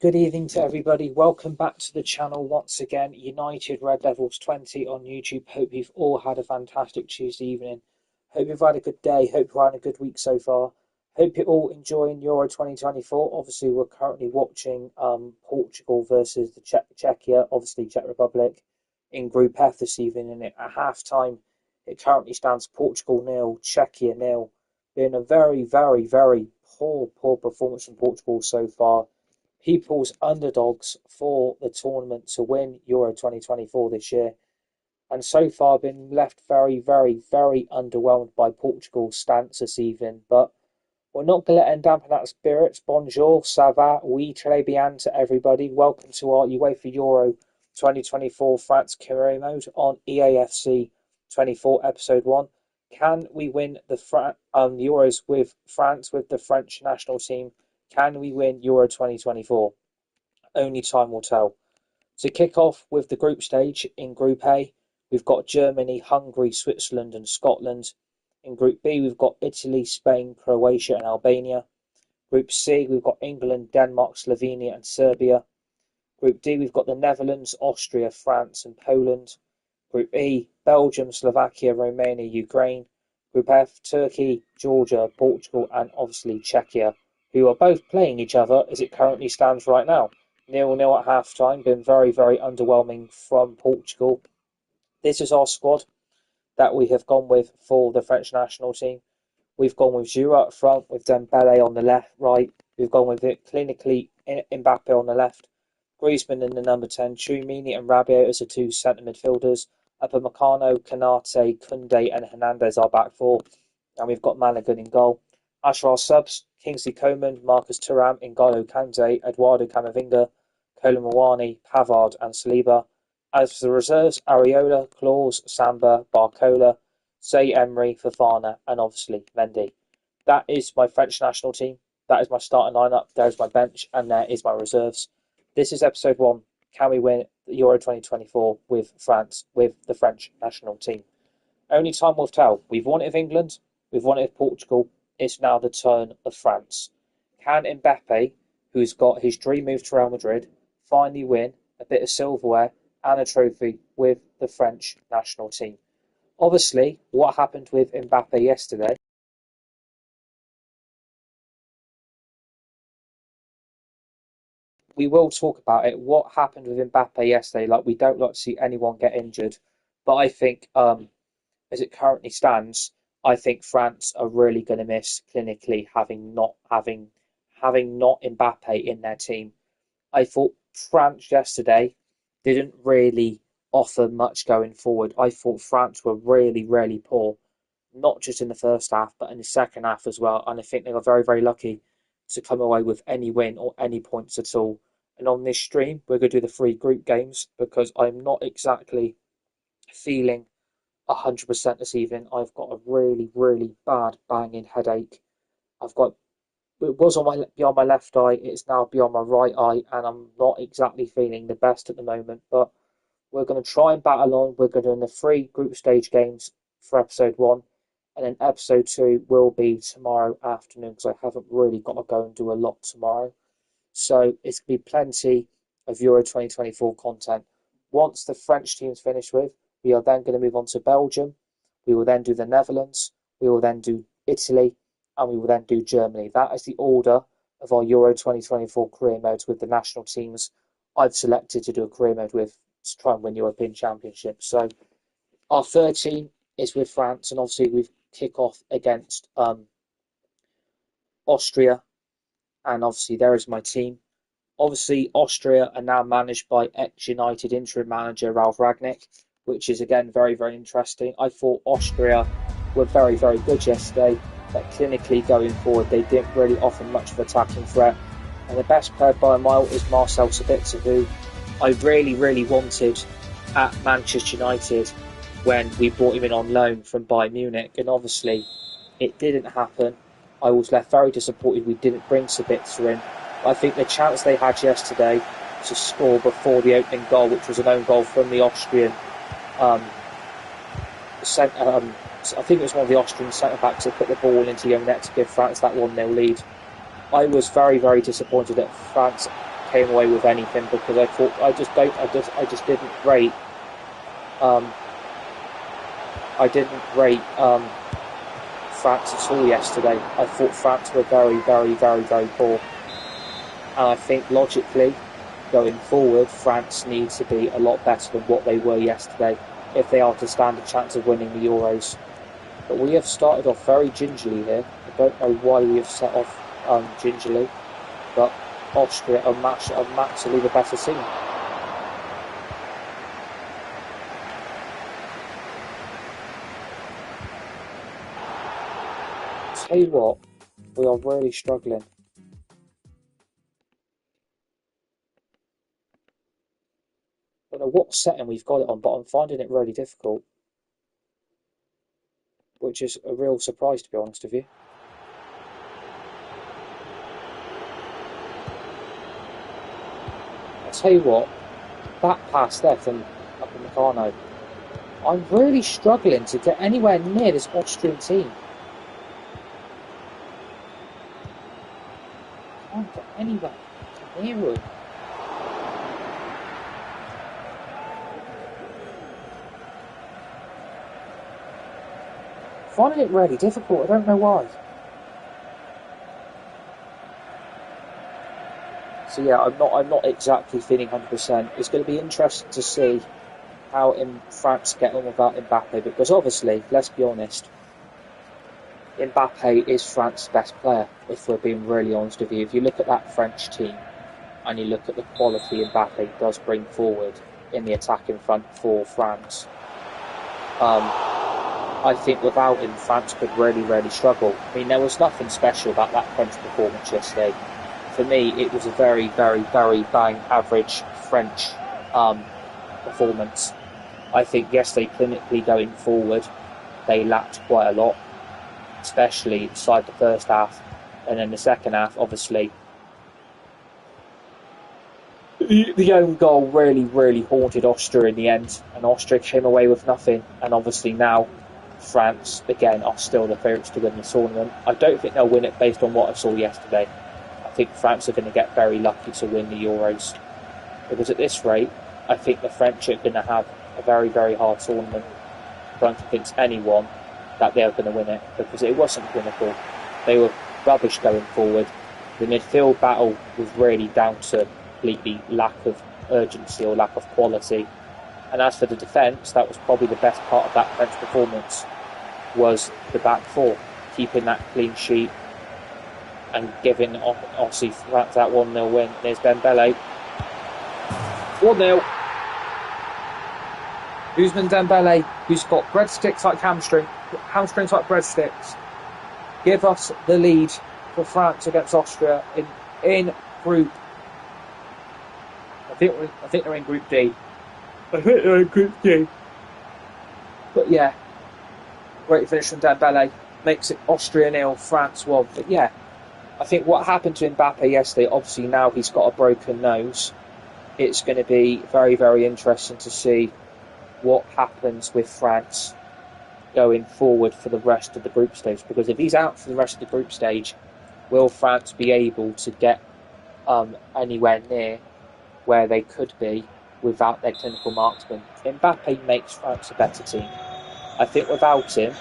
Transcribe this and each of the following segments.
Good evening to everybody. Welcome back to the channel once again. United Red Devils 20 on YouTube. Hope you've all had a fantastic Tuesday evening. Hope you've had a good day. Hope you've had a good week so far. Hope you're all enjoying Euro 2024. Obviously, we're currently watching Portugal versus the Czechia, obviously Czech Republic, in Group F this evening. And at half-time, it currently stands Portugal 0, Czechia 0. Been a very poor performance from Portugal so far. People's underdogs for the tournament to win Euro 2024 this year, and so far been left very underwhelmed by Portugal's stance this evening. But we're not going to let them dampen that spirit. Bonjour, ça va, oui, très bien to everybody. Welcome to our UEFA Euro 2024 France Career Mode on EAFC 24 Episode 1. Can we win the Euros with France, with the French national team? Can we win Euro 2024? Only time will tell. To kick off with the group stage, in Group A, we've got Germany, Hungary, Switzerland and Scotland. In Group B, we've got Italy, Spain, Croatia and Albania. Group C, we've got England, Denmark, Slovenia and Serbia. Group D, we've got the Netherlands, Austria, France and Poland. Group E, Belgium, Slovakia, Romania, Ukraine. Group F, Turkey, Georgia, Portugal and obviously Czechia, who are both playing each other as it currently stands right now. 0-0 at half-time, been very underwhelming from Portugal. This is our squad that we have gone with for the French national team. We've gone with Giroud up front, with Dembele on the left, right. We've gone with it clinically Mbappe on the left, Griezmann in the number 10, Tchouameni and Rabiot as the two centre midfielders. Upamecano, Konate, Koundé and Hernandez are back four. And we've got Malaga in goal. As for our subs, Kingsley Coman, Marcus Thuram, N'Golo Kante, Eduardo Camavinga, Kolo Muani, Pavard and Saliba. As for the reserves, Areola, Claus, Samba, Barcola, Say Emery, Fofana and obviously Mendy. That is my French national team. That is my starting lineup. There's my bench and there is my reserves. This is episode 1. Can we win the Euro 2024 with France, with the French national team? Only time will tell. We've won it with England. We've won it with Portugal. It's now the turn of France. Can Mbappe, who's got his dream move to Real Madrid, finally win a bit of silverware and a trophy with the French national team? Obviously, what happened with Mbappe yesterday, we will talk about it. What happened with Mbappe yesterday? Like, we don't like to see anyone get injured, but I think, as it currently stands, I think France are really going to miss clinically having not Mbappe in their team. I thought France yesterday didn't really offer much going forward. I thought France were really poor, not just in the first half, but in the second half as well. And I think they were very lucky to come away with any win or any points at all. And on this stream, we're going to do the 3 group games because I'm not exactly feeling 100% this evening. I've got a really bad banging headache. It was beyond my left eye, it's now beyond my right eye, and I'm not exactly feeling the best at the moment. But we're going to try and battle on. We're going to do the 3 group stage games for episode 1, and then episode 2 will be tomorrow afternoon because I haven't really got to go and do a lot tomorrow. So it's going to be plenty of Euro 2024 content. Once the French team's finished with, we are then going to move on to Belgium. We will then do the Netherlands. We will then do Italy. And we will then do Germany. That is the order of our Euro 2024 career modes with the national teams I've selected to do a career mode with to try and win European Championships. So our third team is with France, and obviously we kick off against Austria, and obviously there is my team. Obviously, Austria are now managed by ex-United interim manager Ralf Rangnick, which is again very interesting. I thought Austria were very good yesterday, but clinically going forward, they didn't really offer much of attacking threat. And the best player by a mile is Marcel Sabitzer, who I really wanted at Manchester United when we brought him in on loan from Bayern Munich, and obviously it didn't happen. I was left very disappointed we didn't bring Sabitzer in. I think the chance they had yesterday to score before the opening goal, which was an own goal from the Austrian I think it was one of the Austrian centre-backs that put the ball into the young net to give France that 1-0 lead. I was very disappointed that France came away with anything because I just didn't rate um, France at all yesterday. I thought France were very, very, very, very poor, and I think logically, going forward, France needs to be a lot better than what they were yesterday if they are to stand a chance of winning the Euros. But we have started off very gingerly here. I don't know why we have set off gingerly, but Austria are massively the better team. Tell you what, we are really struggling. I don't know what setting we've got it on, but I'm finding it really difficult, which is a real surprise, to be honest with you. I tell you what, that pass there from Upamecano, I'm really struggling to get anywhere near this Austrian team. I can't get anywhere near them. Finding it really difficult. I don't know why. So yeah, I'm not exactly feeling 100%. It's going to be interesting to see how France get on without Mbappe, because obviously, let's be honest, Mbappe is France's best player. If we're being really honest with you, if you look at that French team and you look at the quality Mbappe does bring forward in the attack in front for France. I think without him, France could really, really struggle. I mean, there was nothing special about that French performance yesterday. For me, it was a very, very, very bang average French performance. I think yesterday, clinically going forward, they lacked quite a lot, especially inside the first half. And then the second half, obviously, the own goal really, really haunted Austria in the end. And Austria came away with nothing. And obviously now, France, again, are still the favourites to win the tournament. I don't think they'll win it based on what I saw yesterday. I think France are going to get very lucky to win the Euros. Because at this rate, I think the French are going to have a very, very hard tournament trying to convince anyone that they're going to win it, because it wasn't clinical. They were rubbish going forward. The midfield battle was really down to completely lack of urgency or lack of quality. And as for the defence, that was probably the best part of that French performance, was the back four, keeping that clean sheet and giving obviously France that 1-0 win. There's Dembele. 1-0. Ousmane Dembele, who's got breadsticks like hamstrings like breadsticks. Give us the lead for France against Austria in Group. I think they're in Group D. But yeah, great finish from Dembele. Makes it Austria 0, France 1. But yeah, I think what happened to Mbappe yesterday, obviously now he's got a broken nose. It's going to be very, very interesting to see what happens with France going forward for the rest of the group stage. Because if he's out for the rest of the group stage, will France be able to get anywhere near where they could be without their clinical marksman? Mbappe makes France a better team. I think without him,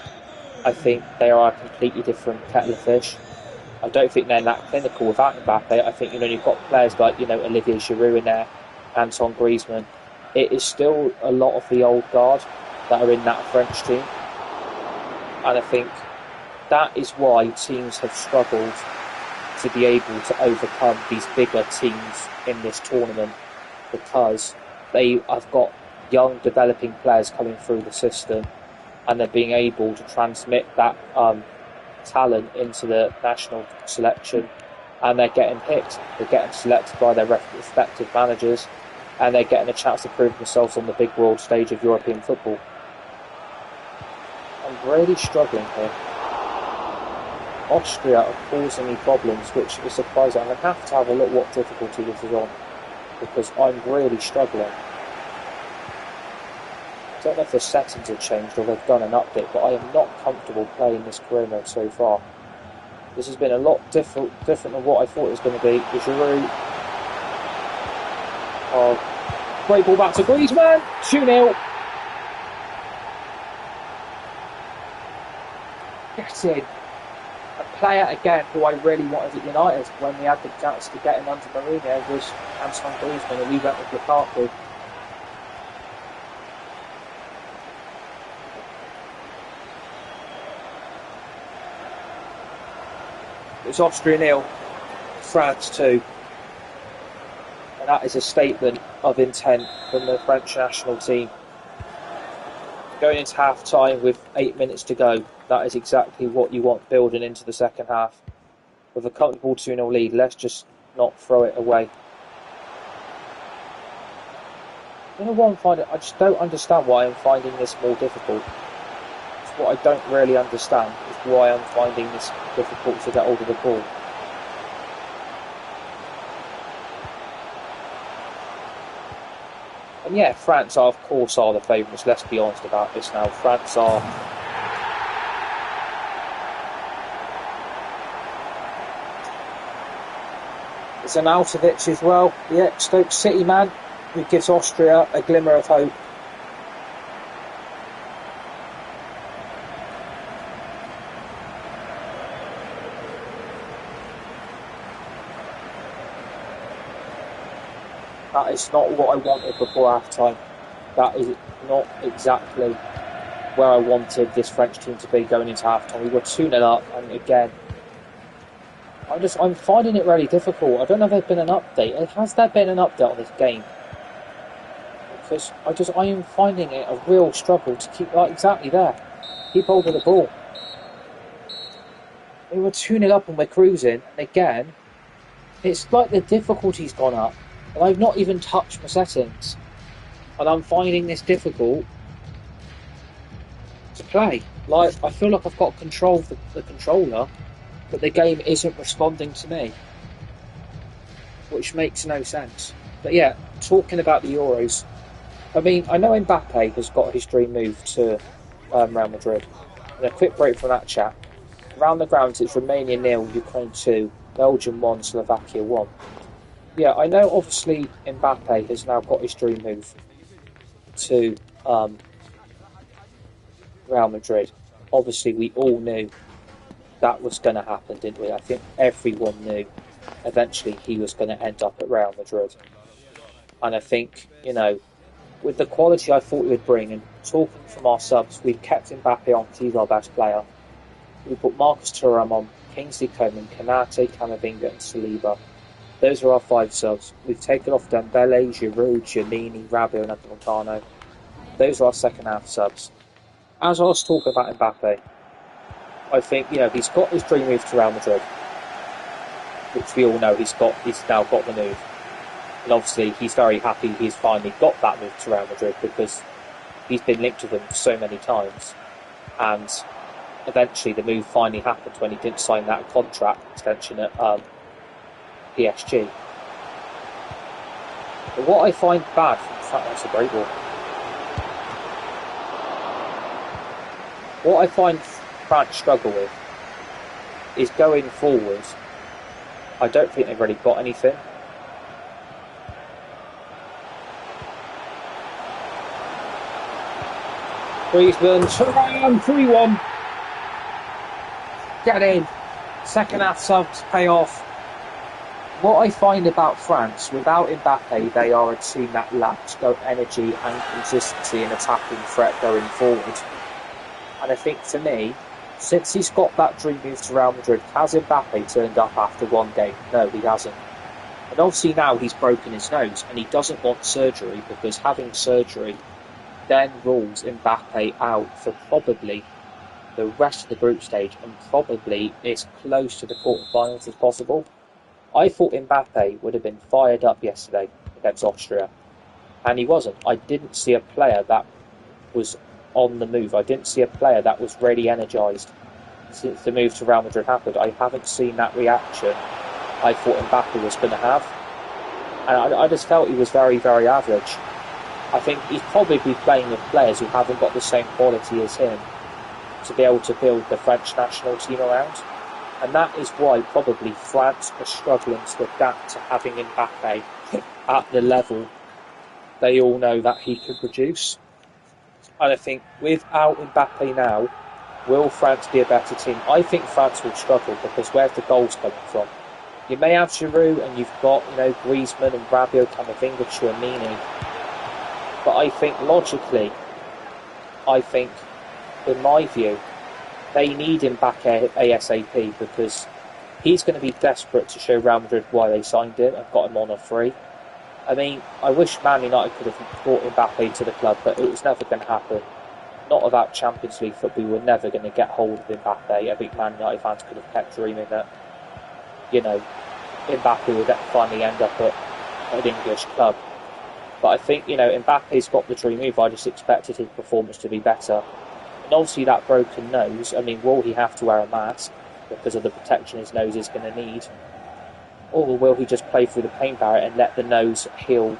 I think they are a completely different kettle of fish. I don't think they're that clinical without Mbappe. I think you've got players like Olivier Giroud in there, Antoine Griezmann. It is still a lot of the old guard that are in that French team, and I think that is why teams have struggled to be able to overcome these bigger teams in this tournament, because they have got young developing players coming through the system, and they're being able to transmit that talent into the national selection, and they're getting picked. They're getting selected by their respective managers, and they're getting a chance to prove themselves on the big world stage of European football. I'm really struggling here. Austria are causing me problems, which is surprising. I'm going to have a look what difficulty this is on, because I'm really struggling. I don't know if the settings have changed or they've done an update, but I am not comfortable playing this career mode so far. This has been a lot different than what I thought it was going to be. Giroud Oh, great ball back to Griezmann. 2-0. Get in. A player again who I really wanted at United when we had the chance to get him under Mourinho was Antoine Griezmann, and we went with Lukaku. It's Austria 0, France 2. And that is a statement of intent from the French national team. Going into half time with 8 minutes to go, that is exactly what you want building into the second half. With a comfortable 2-0 lead, let's just not throw it away. You know what I'm finding? I just don't understand why I'm finding this more difficult. It's what I don't really understand is why I'm finding this difficult to get hold of the ball. And yeah, France are, of course, are the favourites. Let's be honest about this now. France are. There's an Arnautovic as well, the ex-Stoke City man, who gives Austria a glimmer of hope. That is not what I wanted before half-time. That is not exactly where I wanted this French team to be going into half-time. We were 2-0 up, and again, I'm finding it really difficult. I don't know if there's been an update. Has there been an update on this game? Because I am finding it a real struggle to keep exactly there. Keep hold of the ball. We were 2-0 up and we're cruising. And again, it's like the difficulty's gone up. And I've not even touched my settings. And I'm finding this difficult to play. Like, I feel like I've got control of the controller, but the game isn't responding to me. Which makes no sense. But yeah, talking about the Euros, I mean, I know Mbappe has got his dream move to Real Madrid. And a quick break from that chat. Around the grounds, it's Romania 0, Ukraine 2, Belgium 1, Slovakia 1. Yeah, I know obviously Mbappe has now got his dream move to Real Madrid. Obviously, we all knew that was going to happen, didn't we? I think everyone knew eventually he was going to end up at Real Madrid. And I think, you know, with the quality I thought he would bring, and talking from our subs, we've kept Mbappe on because he's our best player. We put Marcus Thuram on, Kingsley Coman, Kanate, Camavinga and Saliba. Those are our 5 subs. We've taken off Dembele, Giroud, Giannini, Rabiot and Upamecano. Those are our second half subs. As I was talking about Mbappe, I think, you know, he's got his dream move to Real Madrid, which we all know he's now got the move. And obviously he's very happy he's finally got that move to Real Madrid because he's been linked to them so many times. And eventually the move finally happened when he didn't sign that contract extension at PSG. But what I find bad, in fact that's a great ball. What I find France struggle with is going forward. I don't think they've really got anything. Griezmann, 3-1. Get in. Second half subs pay off. What I find about France, without Mbappe, they are a team that lacks energy and consistency in attacking threat going forward. And I think, to me, since he's got that dream move to Real Madrid, has Mbappe turned up after one game? No, he hasn't. And obviously now he's broken his nose and he doesn't want surgery, because having surgery then rules Mbappe out for probably the rest of the group stage and probably as close to the quarterfinals as possible. I thought Mbappe would have been fired up yesterday against Austria, and he wasn't. I didn't see a player that was on the move. I didn't see a player that was really energised since the move to Real Madrid happened. I haven't seen that reaction I thought Mbappe was going to have, and I just felt he was very, very average. I think he's probably playing with players who haven't got the same quality as him to be able to build the French national team around. And that is why probably France are struggling to adapt to having Mbappe at the level they all know that he can produce. And I think without Mbappe now, will France be a better team? I think France will struggle because where's the goals coming from? You may have Giroud and you've got, Griezmann and Rabiot, Camavinga, Tchouaméni. But I think logically, in my view, they need him back ASAP because he's going to be desperate to show Real Madrid why they signed him and got him on a free. I mean, I wish Man United could have brought Mbappe to the club, but it was never going to happen. Not without Champions League football, we were never going to get hold of Mbappe. I think Man United fans could have kept dreaming that, Mbappe would finally end up at an English club. But I think, Mbappe's got the dream move. I just expected his performance to be better. And obviously that broken nose, I mean, will he have to wear a mask because of the protection his nose is going to need? Or will he just play through the pain barrier and let the nose heal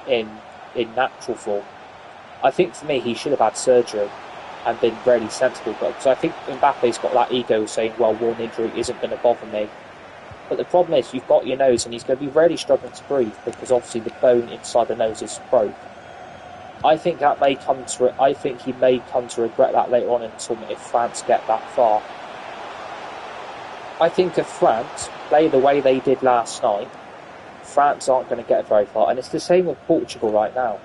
in natural form? I think for me, he should have had surgery and been really sensible. Because I think Mbappe's got that ego saying, well, one injury isn't going to bother me. But the problem is, you've got your nose and he's going to be really struggling to breathe because obviously the bone inside the nose is broke. I think he may come to regret that later on in the tournament if France get that far. I think if France play the way they did last night, France aren't going to get very far. And it's the same with Portugal right now.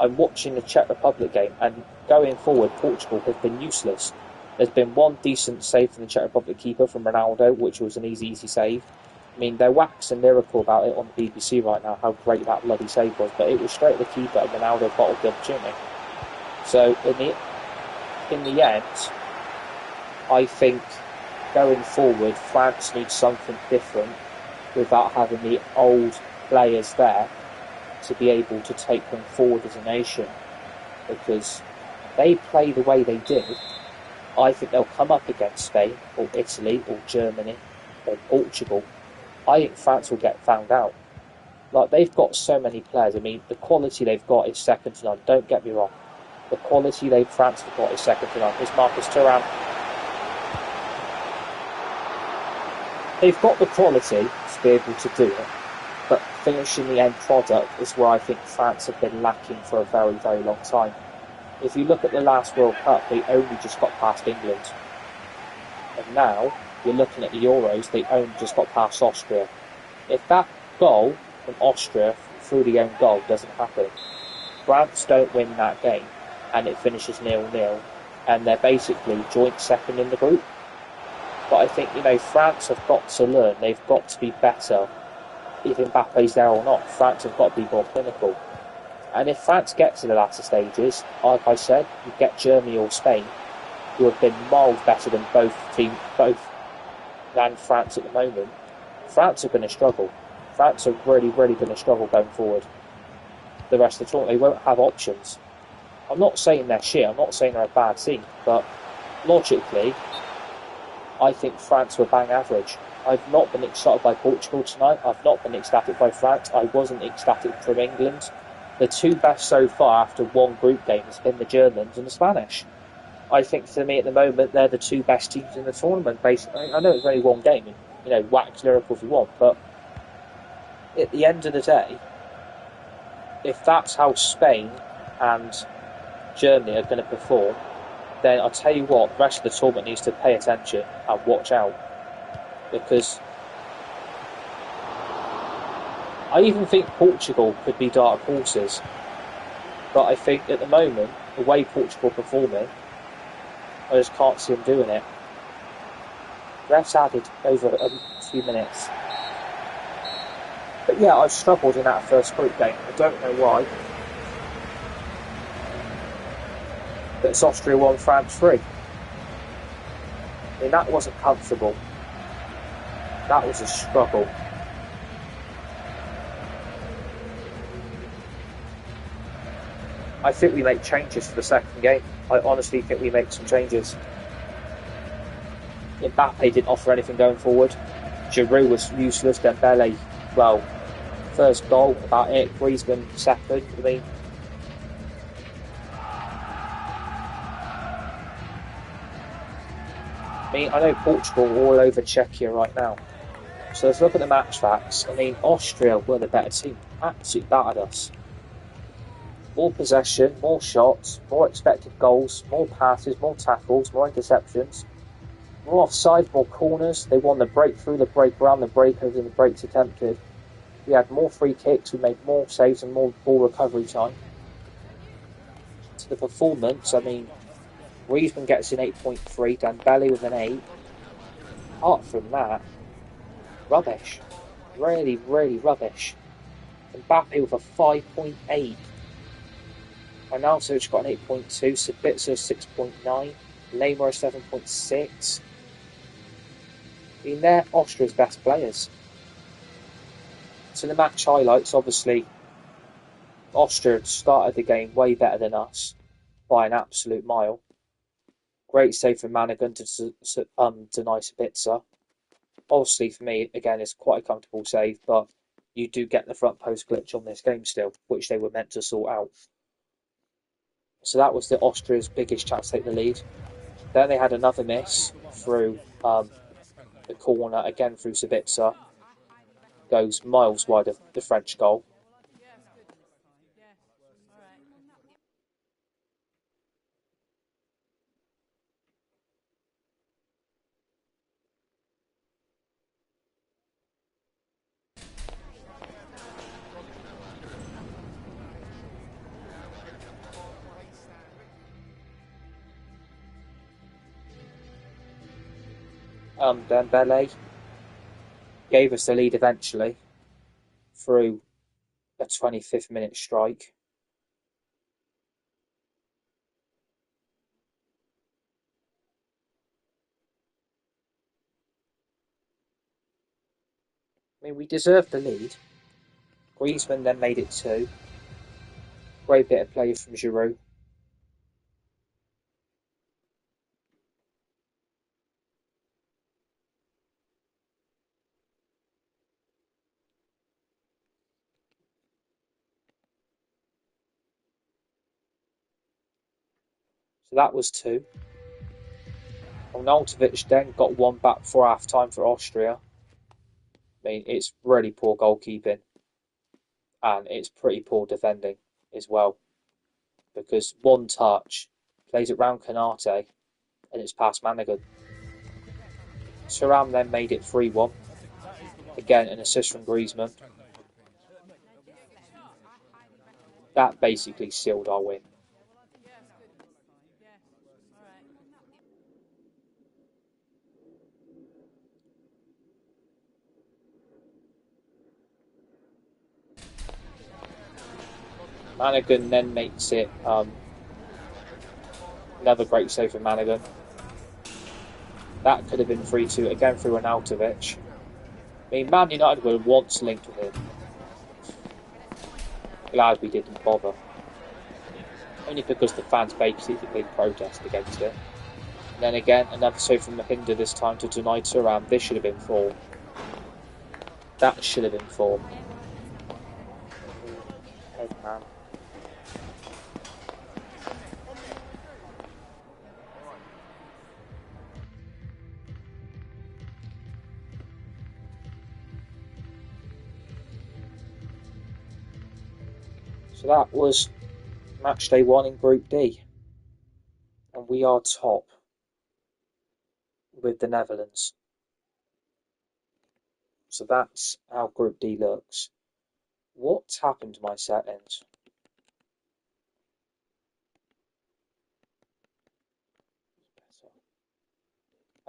I'm watching the Czech Republic game, and going forward, Portugal has been useless. There's been one decent save from the Czech Republic keeper from Ronaldo, which was an easy save. I mean, they're waxing lyrical about it on the BBC right now, how great that bloody save was, but it was straight at the keeper, and Ronaldo bottled the opportunity. So, in the end, I think going forward, France needs something different without having the old players there to be able to take them forward as a nation. Because they play the way they did, I think they'll come up against Spain or Italy or Germany or Portugal. I think France will get found out. Like, they've got so many players. I mean, the quality they've got is second to none. Don't get me wrong. The quality France have got is second to none. Here's Marcus Thuram. They've got the quality to be able to do it, but finishing the end product is where I think France have been lacking for a very, very long time. If you look at the last World Cup, they only just got past England. And now, you're looking at the Euros, they only just got past Austria. If that goal from Austria through the own goal doesn't happen, France don't win that game, and it finishes 0-0, and they're basically joint second in the group. But I think, France have got to learn. They've got to be better. If Mbappe's there or not, France have got to be more clinical. And if France get to the latter stages, like I said, you get Germany or Spain, who have been miles better than both than France at the moment, France are going to struggle. France are really, really going to struggle going forward. The rest of the tournament, they won't have options. I'm not saying they're shit, I'm not saying they're a bad team, but logically, I think France were bang average. I've not been excited by Portugal tonight. I've not been ecstatic by France. I wasn't ecstatic from England. The two best so far after one group game has been the Germans and the Spanish. I think for me at the moment they're the two best teams in the tournament. Basically, I know it's only one game, and wax lyrical if you want, but at the end of the day, if that's how Spain and Germany are going to perform, then I'll tell you what, the rest of the tournament needs to pay attention and watch out. Because I even think Portugal could be dark horses. But I think at the moment, the way Portugal are performing, I just can't see them doing it. Refs added over a few minutes. But yeah, I've struggled in that first group game. I don't know why. But it's Austria 1, France 3. I mean, that wasn't comfortable. That was a struggle. I think we make changes for the second game. I honestly think we make some changes. Mbappe didn't offer anything going forward. Giroud was useless. Dembele, well, first goal, about it. Griezmann, second. I know Portugal are all over Czechia right now. So let's look at the match facts. Austria were the better team. Absolutely battered us. More possession, more shots, more expected goals, more passes, more tackles, more interceptions, more offside, more corners. They won the breakthrough, the break around, the breakers, and the breaks attempted. We had more free kicks, we made more saves and more ball recovery time. To the performance, I mean, Griezmann gets an 8.3, Dembele with an 8. Apart from that, rubbish. Really, really rubbish. Mbappe with a 5.8. Ronaldo's got an 8.2, Sabitzer 6.9, Neymar 7.6. I mean, they're Austria's best players. So the match highlights, obviously, Austria started the game way better than us by an absolute mile. Great save from Manigan to deny Sabitzer. Obviously, for me, again, it's quite a comfortable save, but you do get the front post glitch on this game still, which they were meant to sort out. So that was the Austria's biggest chance to take the lead. Then they had another miss through the corner, again through Sabitzer. Goes miles wide of the French goal. Dembele gave us the lead eventually through a 25th minute strike. I mean, we deserved the lead. Griezmann then made it 2. Great bit of play from Giroud. So that was 2. Arnautovic then got one back for half time for Austria. I mean, it's really poor goalkeeping and it's pretty poor defending as well, because one touch plays it round Canate and it's past Manigan. Thuram then made it 3-1. Again, an assist from Griezmann. That basically sealed our win. Manigan then makes it another great save from Manigan. That could have been 3-2 again through Arnautovic. I mean, Man United were once linked with him. Glad we didn't bother. Only because the fans basically protested against it. And then again, another save from Mahinda this time to deny Thuram. This should have been 4. That should have been 4. Head man. So that was match day 1 in Group D. And we are top with the Netherlands. So that's how Group D looks. What's happened to my settings?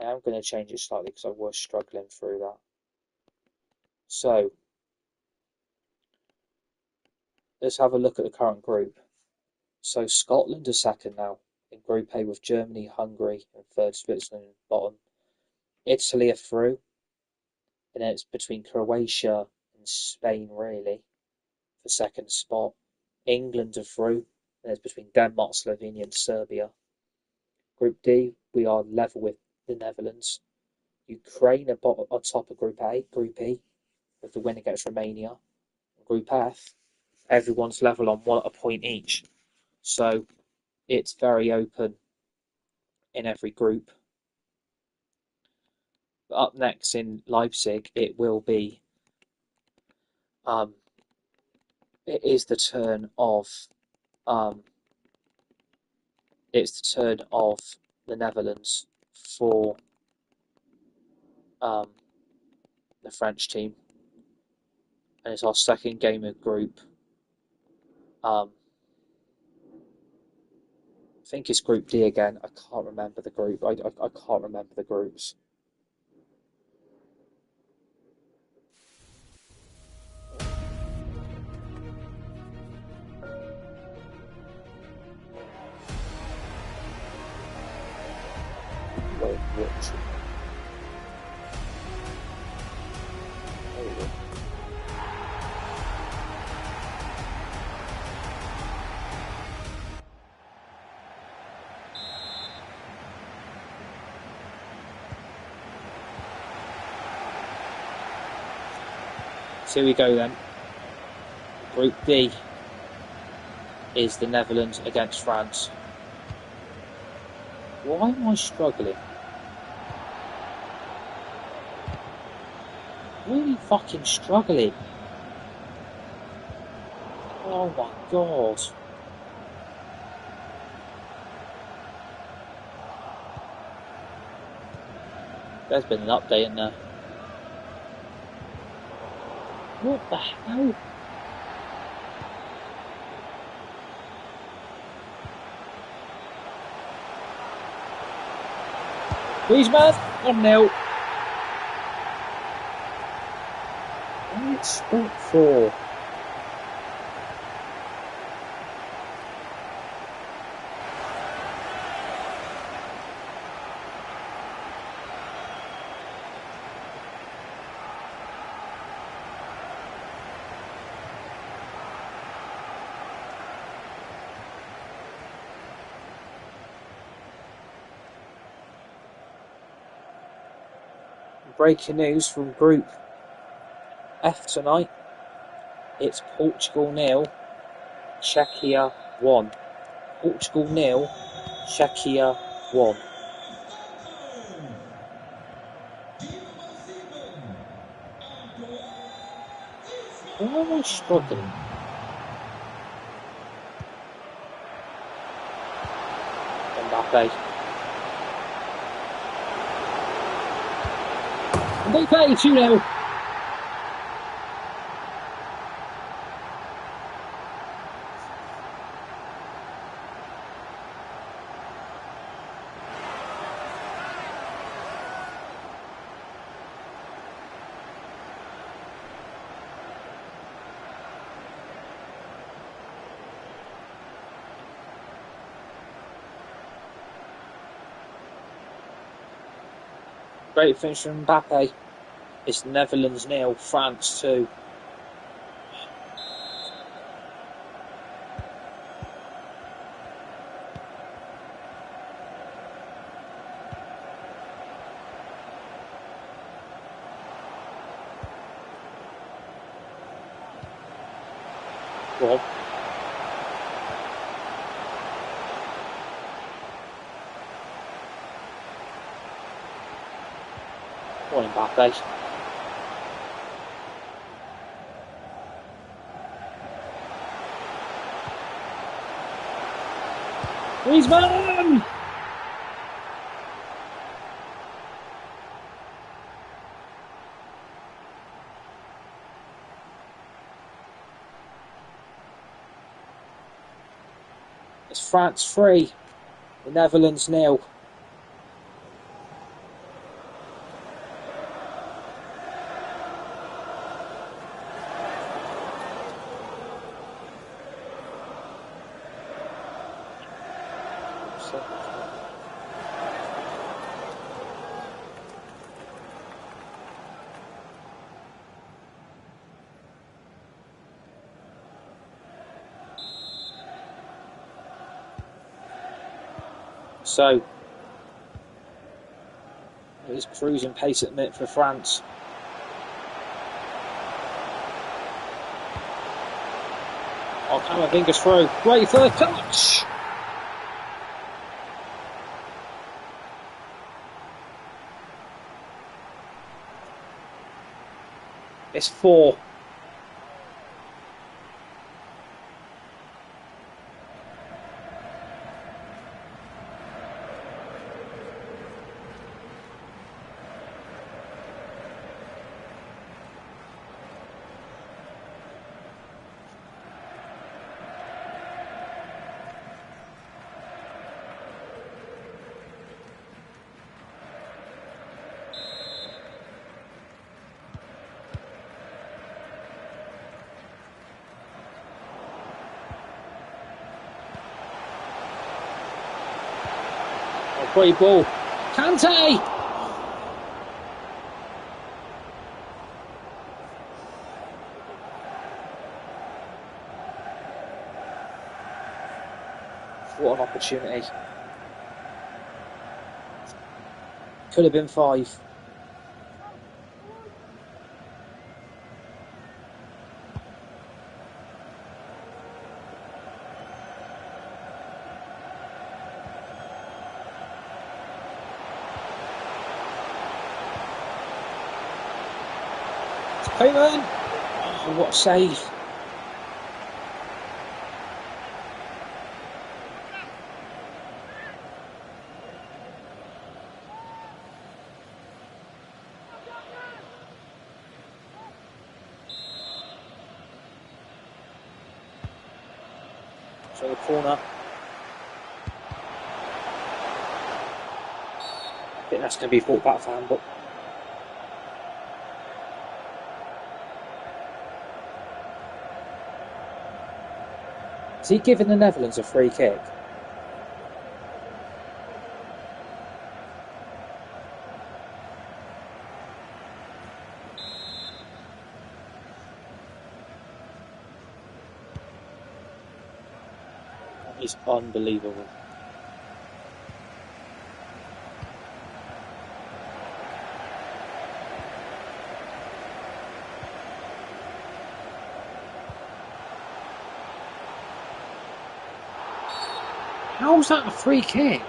I am going to change it slightly because I was struggling through that. So, let's have a look at the current group. So Scotland are second now in Group A with Germany, Hungary, and third Switzerland bottom. Italy are through, and then it's between Croatia and Spain really for second spot. England are through, and it's between Denmark, Slovenia, and Serbia. Group D, we are level with the Netherlands. Ukraine are on top of Group A, Group E, with the win against Romania. Group F, everyone's level on a point each. So it's very open in every group. But up next in Leipzig, it will be it is the turn of it's the turn of the Netherlands for the French team, and it's our second game of group. I think it's Group D again. I can't remember the group. I can't remember the groups. Wait, which? So here we go then. Group D is the Netherlands against France. Why am I struggling? Really fucking struggling. Oh my god. There's been an update in there. What the hell? Griezmann, 1-0. And it's spot 4. Breaking news from Group F tonight. It's Portugal 0, Czechia 1. Portugal 0, Czechia 1. Why am I struggling? Mbappe. Mbappe 2-0. Great finish from Mbappe. It's Netherlands 0, France 2. Go on. Go on, Mbappe. Griezmann! It's France 3, the Netherlands 0. So, it's cruising pace at the minute for France. Oh, Camavinga's through. Great for the touch! It's 4. Great ball. Kante! What an opportunity. Could have been 5. Payman! Oh, what a save. So the corner. I think that's going to be fought back for handball. Is he giving the Netherlands a free kick? That is unbelievable. How's that a free kick?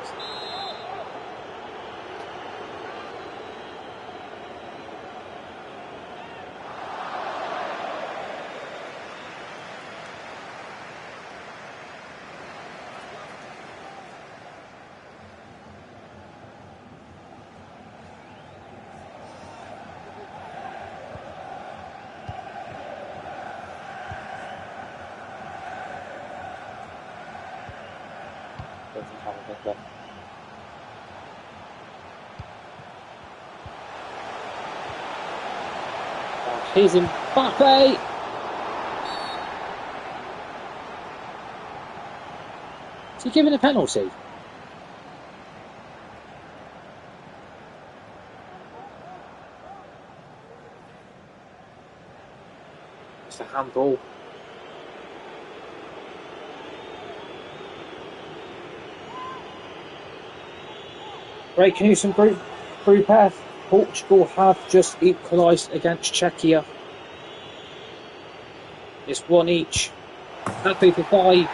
Here's Mbappe. Is he giving a penalty? It's a handball. Breaking news from Group F. Portugal have just equalised against Czechia. It's 1 each. Happy for 5.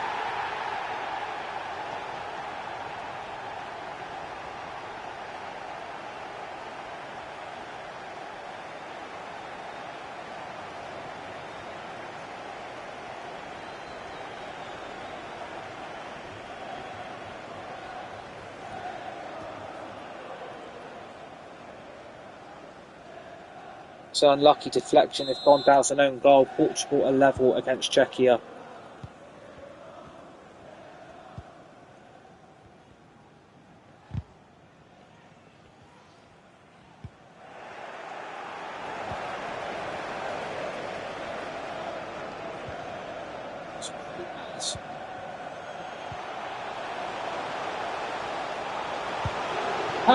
So unlucky deflection. If gone down an own goal, Portugal are level against Czechia.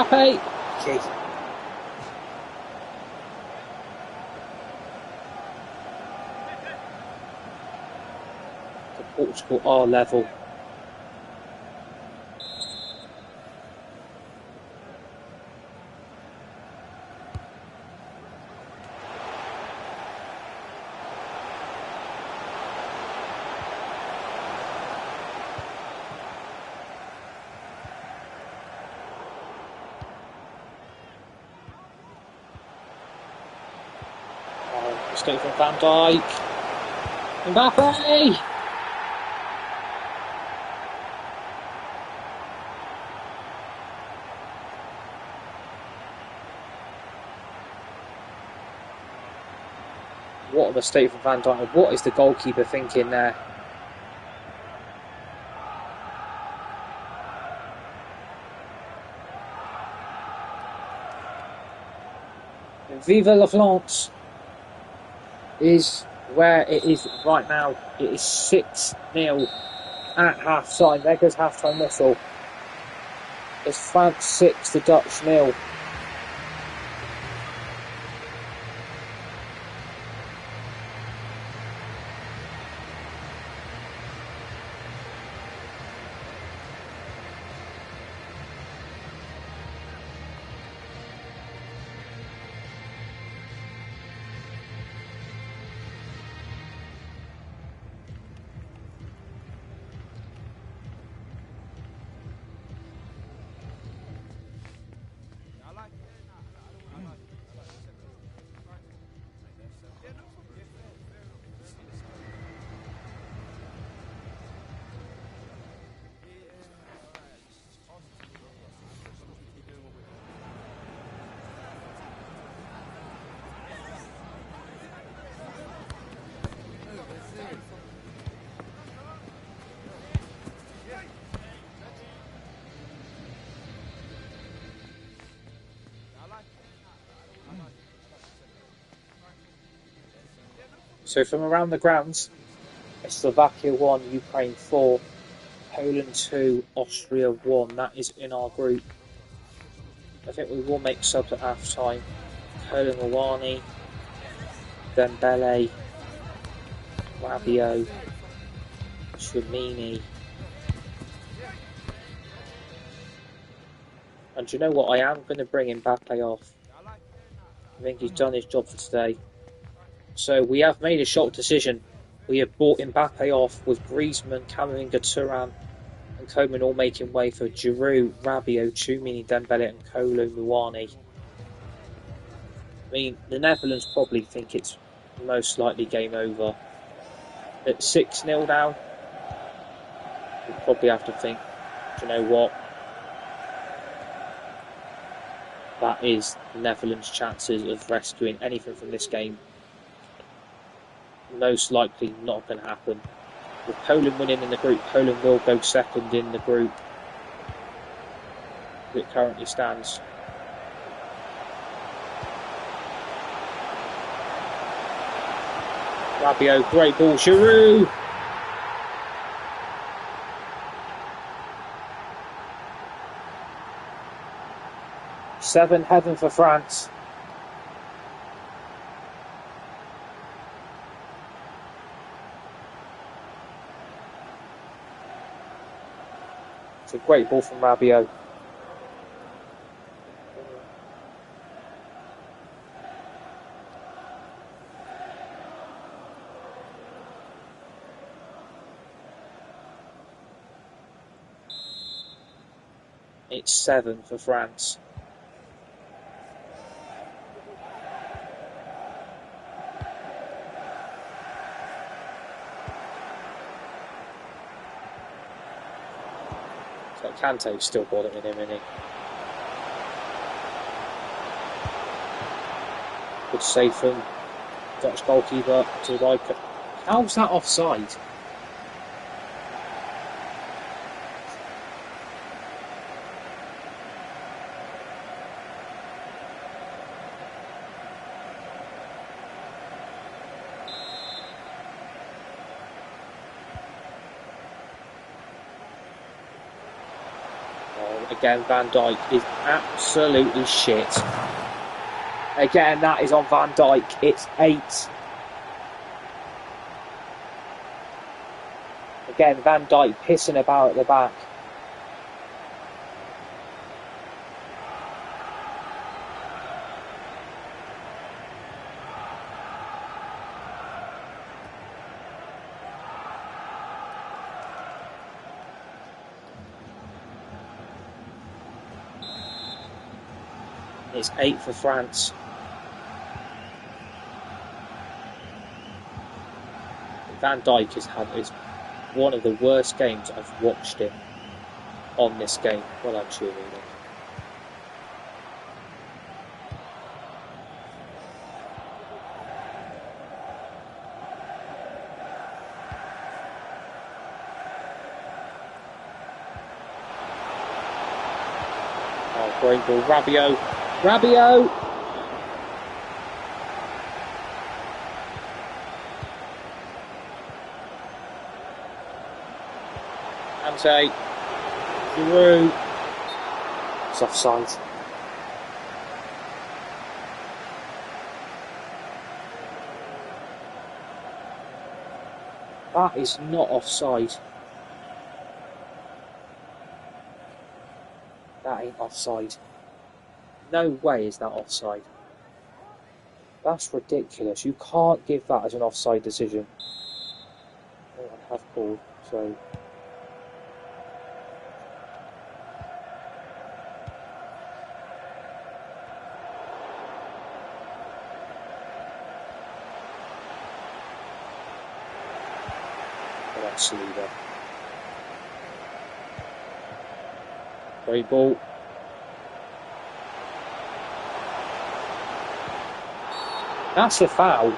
Pape. Okay. Portugal are level. Mistake from Van Dijk. Mbappe! What a mistake from Van Dijk. What is the goalkeeper thinking there? Viva la France is where it is right now. It is 6-0 at half time. There goes half time whistle. It's France 6, the Dutch 0. So from around the grounds, it's Slovakia 1, Ukraine 4, Poland 2, Austria 1. That is in our group. I think we will make subs at half time. Kolomwani, Dembele, Rabiot, Tchouameni. And do you know what? I am going to bring Mbappe off. I think he's done his job for today. So we have made a shock decision. We have brought Mbappe off with Griezmann, Camavinga, Thuram and Coman all making way for Giroud, Rabiot, Tchouameni, Dembele and Kolomwani. I mean, the Netherlands probably think it's most likely game over. At 6-0 down, we probably have to think, do you know what? That is the Netherlands' chances of rescuing anything from this game. Most likely not going to happen. With Poland winning in the group, Poland will go second in the group as it currently stands. Rabiot, great ball, Giroud! Seven heaven for France. It's a great ball from Rabiot. It's 7 for France. So Kante's still bothering him, isn't he? Good save from Dutch goalkeeper to the right. How's that offside? Again, Van Dijk is absolutely shit. Again, that is on Van Dijk. It's 8. Again, Van Dijk pissing about at the back. It's 8 for France. Van Dijk has had one of the worst games I've watched him on this game. Well, I'm cheering him. Oh, great ball, Rabiot. Rabiot! Kante. Giroud. It's offside. That is not offside. That ain't offside. No way is that offside. That's ridiculous. You can't give that as an offside decision. Oh, I have called, so... Oh, that's Saliba. Great ball. That's a foul.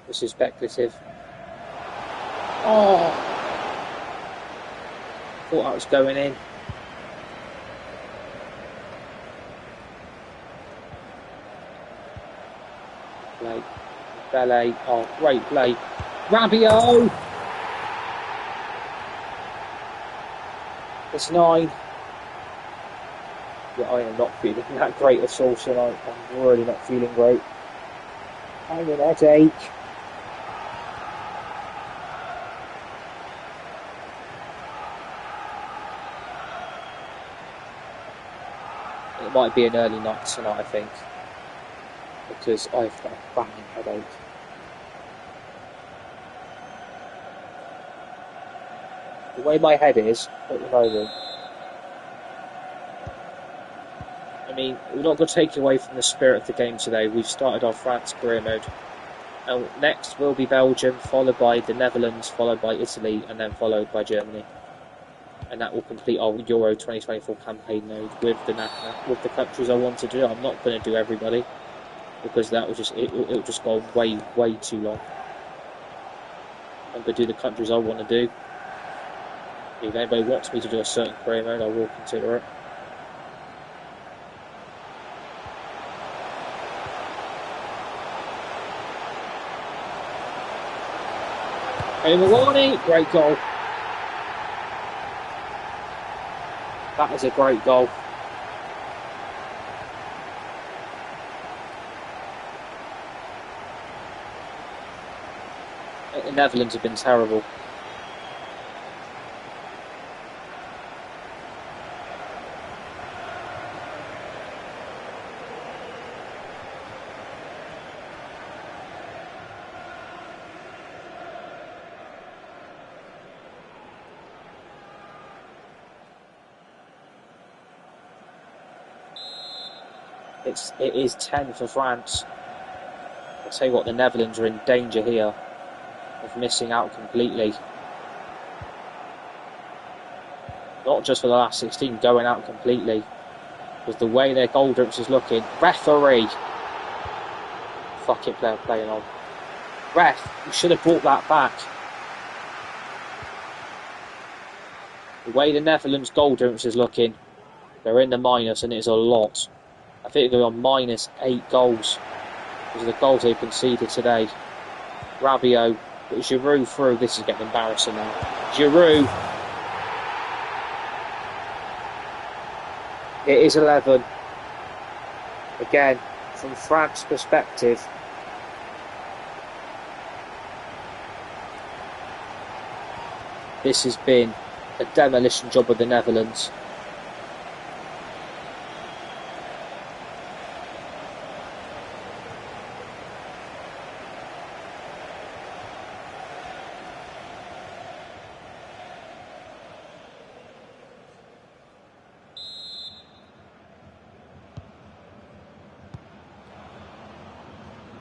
This is speculative. Oh! Thought that was going in. Play. Ballet. Oh, great play. Rabiot! It's 9. Yeah, I am not feeling that great at all tonight. I'm really not feeling great. I'm an headache. It might be an early night tonight, I think, because I've got a banging headache. The way my head is at the moment, I mean, we're not going to take away from the spirit of the game today. We've started our France career mode. And next will be Belgium, followed by the Netherlands, followed by Italy, and then followed by Germany. And that will complete our Euro 2024 campaign mode with the countries I want to do. I'm not going to do everybody, because that will just it'll just go way too long. I'm going to do the countries I want to do. If anybody wants me to do a certain career mode, I will consider it. Maloney, great goal. That is a great goal. The Netherlands have been terrible. It is 10 for France. I'll tell you what, the Netherlands are in danger here of missing out completely. Not just for the last 16, going out completely. Because the way their goal difference is looking. Referee! Fucking player playing on. Ref, you should have brought that back. The way the Netherlands goal difference is looking, they're in the minus, and it's a lot. I think they're on minus 8 goals because of the goals they conceded today. Rabiot, but Giroud through. This is getting embarrassing now. Giroud. It is 11. Again, from France's perspective, this has been a demolition job of the Netherlands.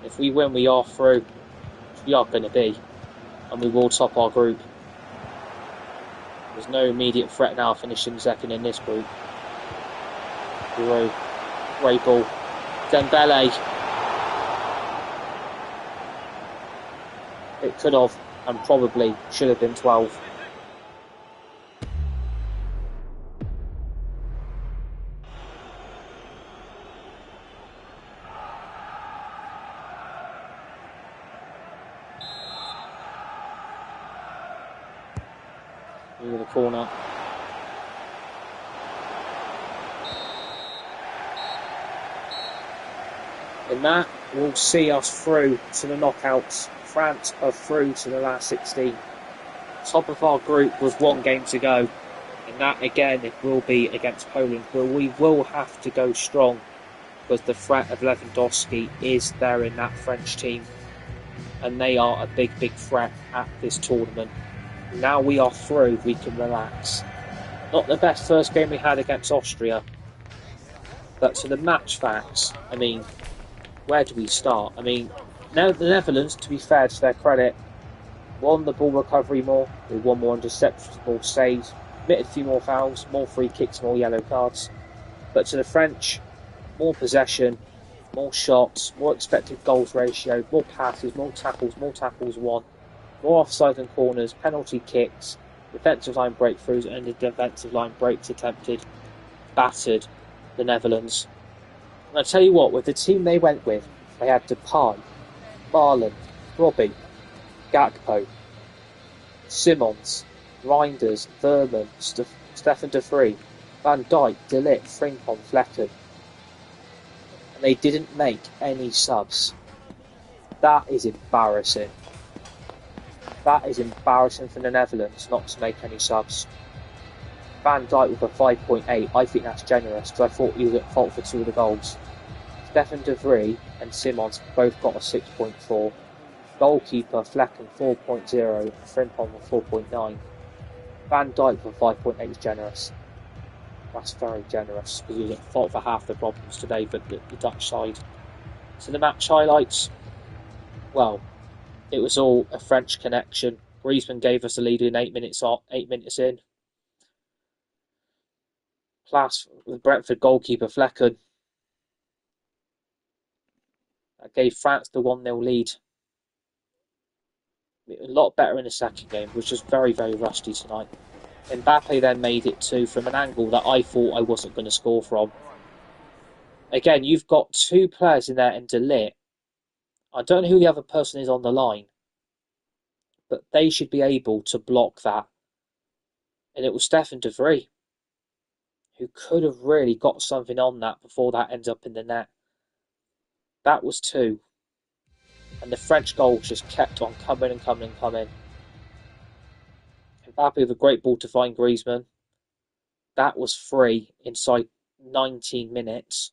If we win, we are through. We are going to be. And we will top our group. There's no immediate threat now finishing second in this group. Great ball. Dembele. It could have and probably should have been 12. Over the corner. And that will see us through to the knockouts. France are through to the last 16. Top of our group with one game to go. And that again, it will be against Poland, where we will have to go strong because the threat of Lewandowski is there in that French team. And they are a big, big threat at this tournament. Now we are through, we can relax. Not the best first game we had against Austria. But to the match facts, I mean, where do we start? I mean, now the Netherlands, to be fair to their credit, won the ball recovery more. They won more interceptions, saves, committed a few more fouls, more free kicks, more yellow cards. But to the French, more possession, more shots, more expected goals ratio, more passes, more tackles won, more offside and corners, penalty kicks, defensive line breakthroughs, and the defensive line breaks attempted, battered the Netherlands. And I tell you what, with the team they went with, they had Depay, Marlon, Robbie, Gakpo, Simons, Reinders, Verman, Stefan de Vrij, Van Dijk, De Ligt, Frimpong, Flekken. And they didn't make any subs. That is embarrassing. That is embarrassing for the Netherlands not to make any subs. Van Dijk with a 5.8, I think that's generous because I thought he was at fault for 2 of the goals. Stefan de Vrij and Simons both got a 6.4. Goalkeeper Flekken 4.0 and Frimpong with 4.9. Van Dijk with 5.8 is generous. That's very generous because he was at fault for half the problems today for the Dutch side. So the match highlights, well, it was all a French connection. Griezmann gave us the lead in 8 minutes in. Plus, with Brentford goalkeeper Flekken, that gave France the 1-0 lead. A lot better in the second game, which was very, very rusty tonight. Mbappe then made it 2 from an angle that I thought I wasn't going to score from. Again, you've got 2 players in there in De Ligt. I don't know who the other person is on the line, but they should be able to block that. And it was Stefan de Vrij who could have really got something on that before that ends up in the net. That was 2. And the French goals just kept on coming and coming and coming. Mbappe with a great ball to find Griezmann. That was 3 inside 19 minutes.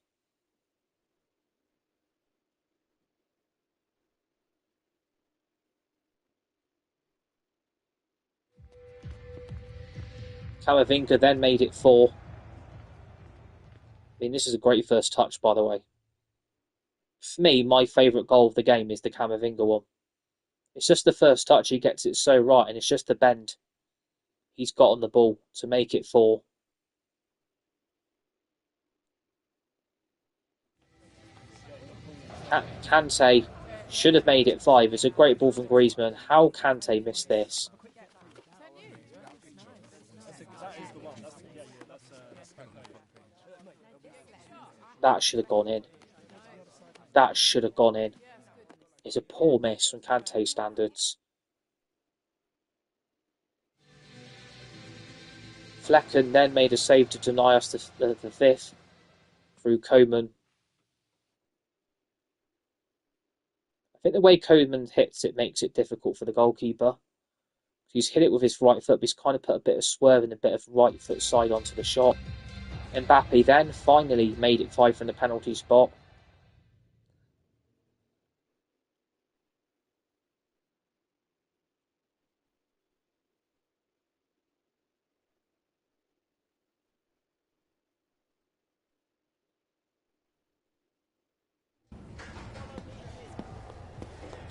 Camavinga then made it 4. I mean, this is a great first touch, by the way. For me, my favourite goal of the game is the Camavinga one. It's just the first touch, he gets it so right, and it's just the bend he's got on the ball to make it 4. Kante should have made it 5. It's a great ball from Griezmann. How Kante missed this? That should have gone in. That should have gone in. It's a poor miss from Kante standards. Flekken then made a save to deny us the 5th through Coman. I think the way Coman hits it makes it difficult for the goalkeeper. He's hit it with his right foot, but he's kind of put a bit of swerve and a bit of right foot side onto the shot. Mbappe then finally made it 5 from the penalty spot.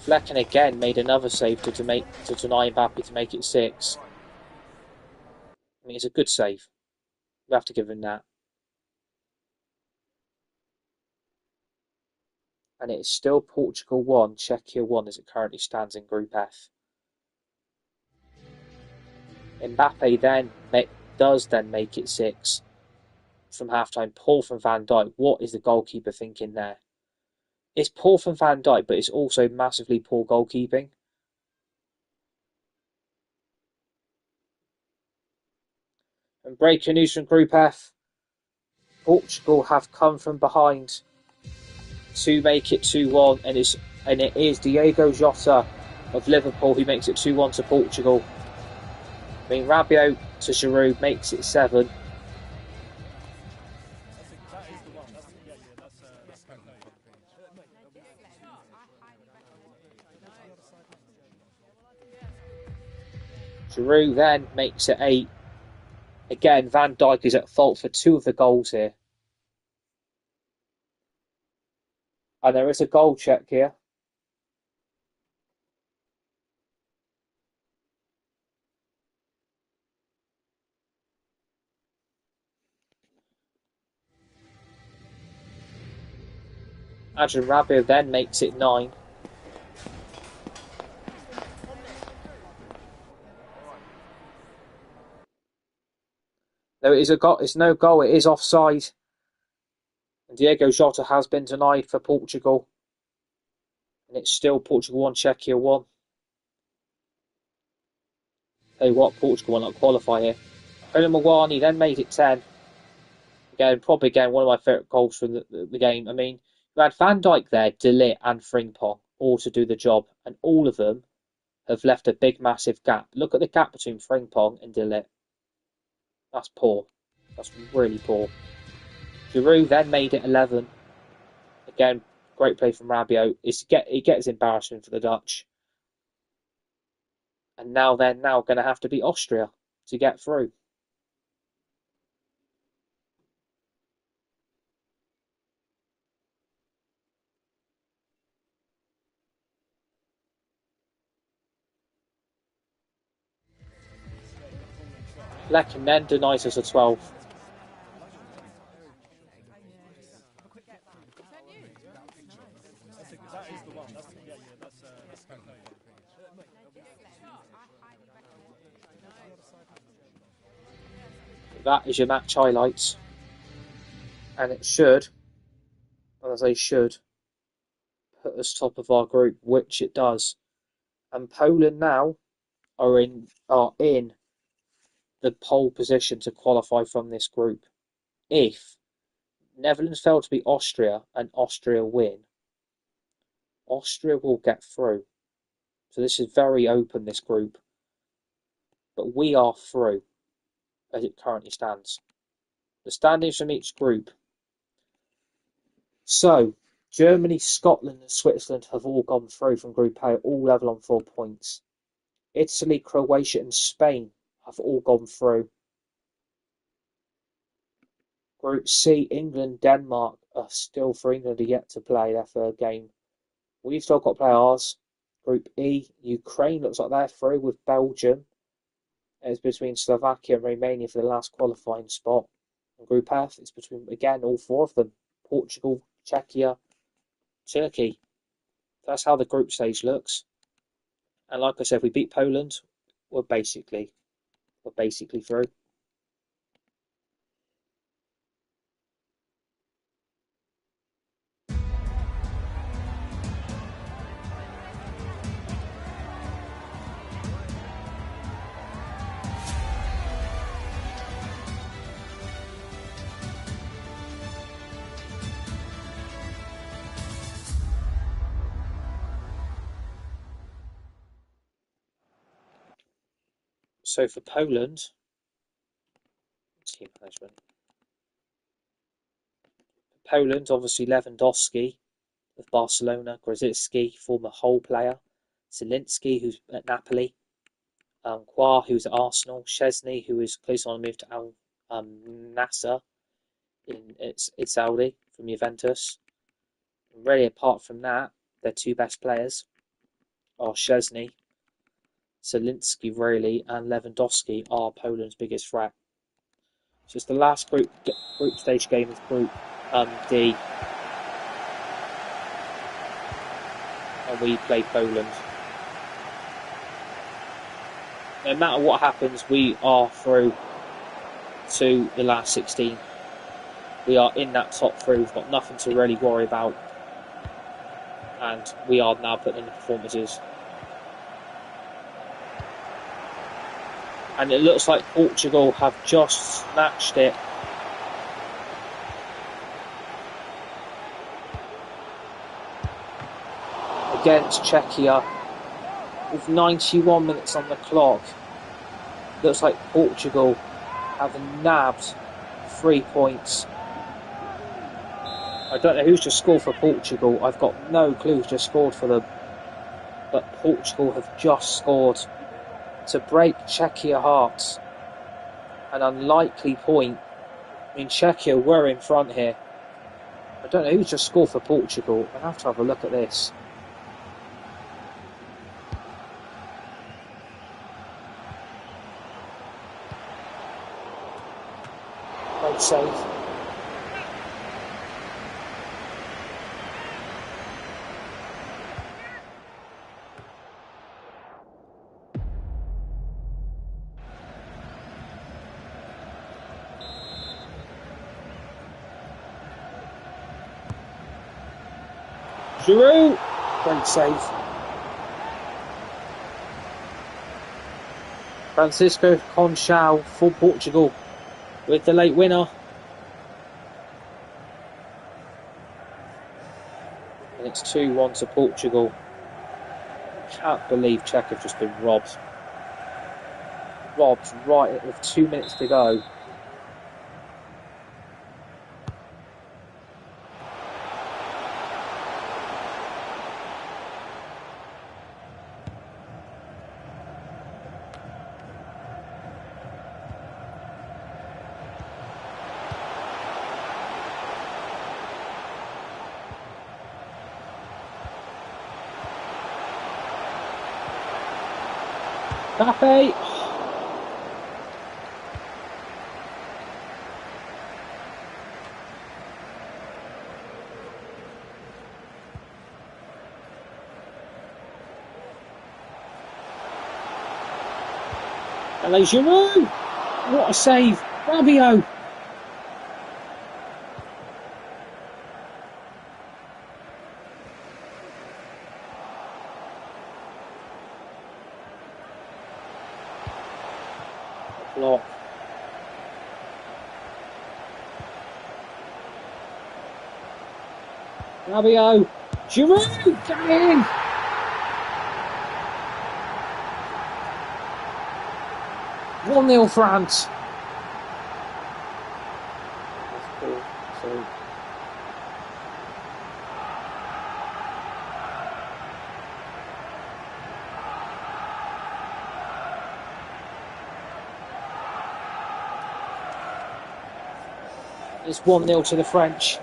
Flekken again made another save to deny Mbappe to make it 6. I mean, it's a good save. We have to give him that. And it is still Portugal 1, Czechia 1 as it currently stands in Group F. Mbappe does make it 6 from halftime. Poor from Van Dijk. What is the goalkeeper thinking there? It's poor from Van Dijk, but it's also massively poor goalkeeping. And breaking news from Group F. Portugal have come from behind to make it 2-1, and it is Diogo Jota of Liverpool who makes it 2-1 to Portugal. I mean, Rabiot to Giroud makes it 7. Giroud then makes it 8. Again, Van Dijk is at fault for 2 of the goals here. And there is a goal check here. Adrian Rabiot then makes it 9. Though it is it's no goal, it is offside. And Diogo Jota has been denied for Portugal. And it's still Portugal 1, Czechia 1. Tell you what, Portugal will not qualify here. Colin then made it 10. Again, probably one of my favourite goals from the game. I mean, you had Van Dijk there, De Ligt and Frimpong all to do the job. And all of them have left a big, massive gap. Look at the gap between Frimpong and De Ligt. That's poor. That's really poor. Giroud then made it 11. Again, great play from Rabiot. It gets embarrassing for the Dutch. And now they're going to have to beat Austria to get through. Lekin then denies us a 12. That is your match highlights. And it should, as I should, put us top of our group, which it does. And Poland now are in the pole position to qualify from this group. If Netherlands fail to beat Austria and Austria win, Austria will get through. So this is very open, this group. But we are through as it currently stands. The standings from each group. So, Germany, Scotland and Switzerland have all gone through from Group A, all level on 4 points. Italy, Croatia and Spain have all gone through. Group C, England, Denmark are still for England are yet to play their third game. We've still got to play ours. Group E, Ukraine looks like they're through with Belgium. It's between Slovakia and Romania for the last qualifying spot. And Group F, it's between, again, all 4 of them. Portugal, Czechia, Turkey. That's how the group stage looks. And like I said, if we beat Poland, we're basically through. So for Poland, team management. Poland, obviously Lewandowski of Barcelona, Grosicki, former Hull player, Zielinski, who's at Napoli, Kwa, who's at Arsenal, Szczesny, who is close on a move to Al Nassr in Saudi from Juventus. And really, apart from that, their 2 best players are Szczesny Zielinski really and Lewandowski are Poland's biggest threat. So it's the last group stage game of Group D, and we play Poland. No matter what happens, we are through to the last 16. We are in that top three. We've got nothing to really worry about, and we are now putting in the performances. And it looks like Portugal have just snatched it. Against Czechia with 91 minutes on the clock. Looks like Portugal have nabbed 3 points. I don't know who's just scored for Portugal. I've got no clue who's just scored for them. But Portugal have just scored to break Czechia hearts. An unlikely point. I mean, Czechia were in front here. I don't know who's just scored for Portugal. I'll have to have a look at this. Great save. Giroud! Great save. Francisco Conchal for Portugal with the late winner. And it's 2-1 to Portugal. Can't believe Czech have just been robbed. Robbed right with 2 minutes to go. Mbappe. Hello, Giroud. What a save. Rabiot. Block. Rabiot. Giroud, get in. One 0 France. That's cool. So. It's 1-0 to the French.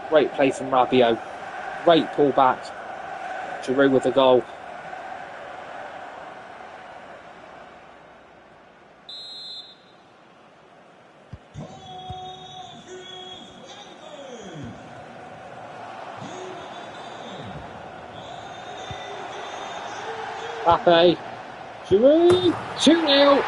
Great play from Rabiot. Great pull back. Giroud with the goal. Mbappe. Giroud. 2-0.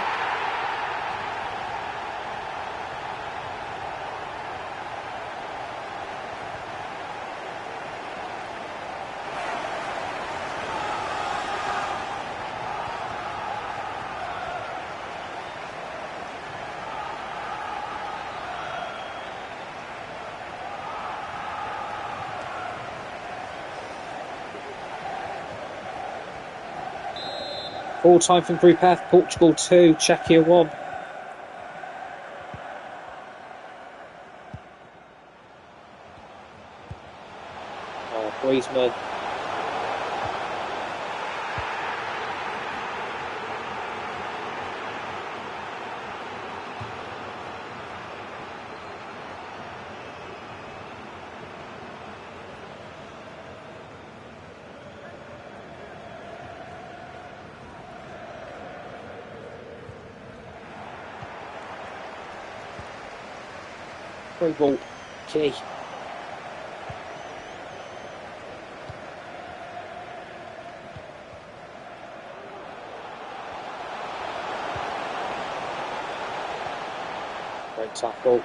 Full time from Group F, Portugal 2, Czechia 1. Oh, Griezmann. Free ball. Key. Great tackle.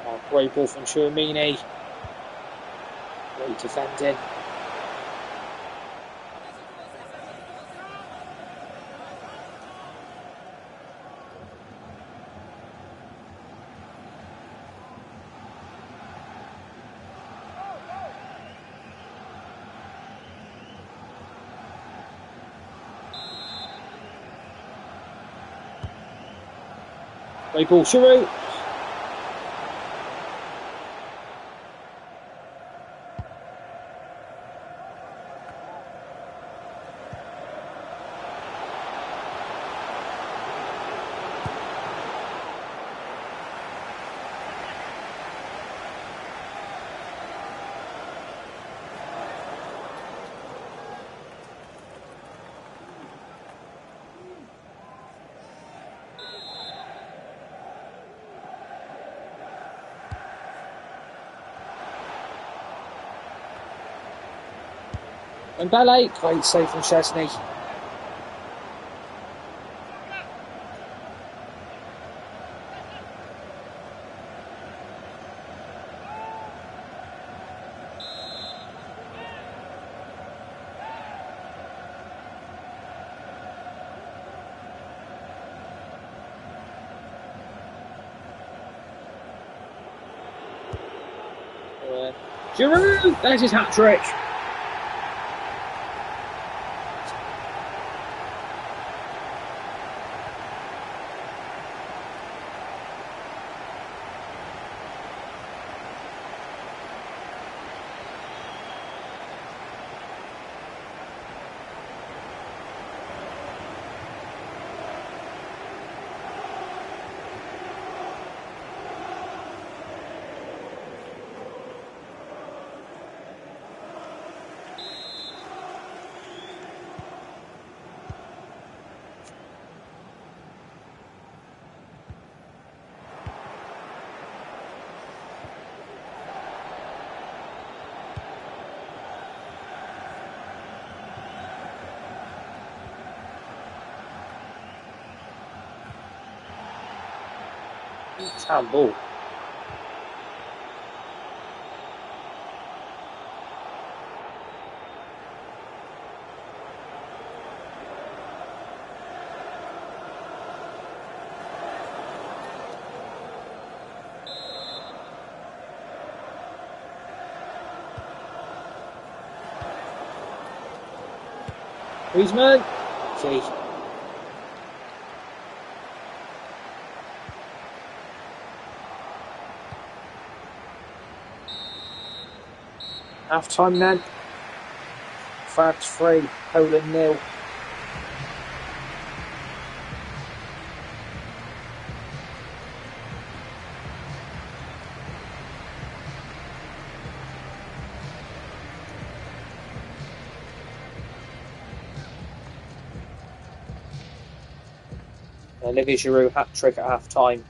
Oh, great ball from Tchouaméni. Great defending. Great ball, Giroud. And Ballet, great save from Chesney. Giroud, there's his hat-trick. Handball. Griezmann. Key. Half time then. France 3, Poland 0. Olivier Giroud hat-trick at half-time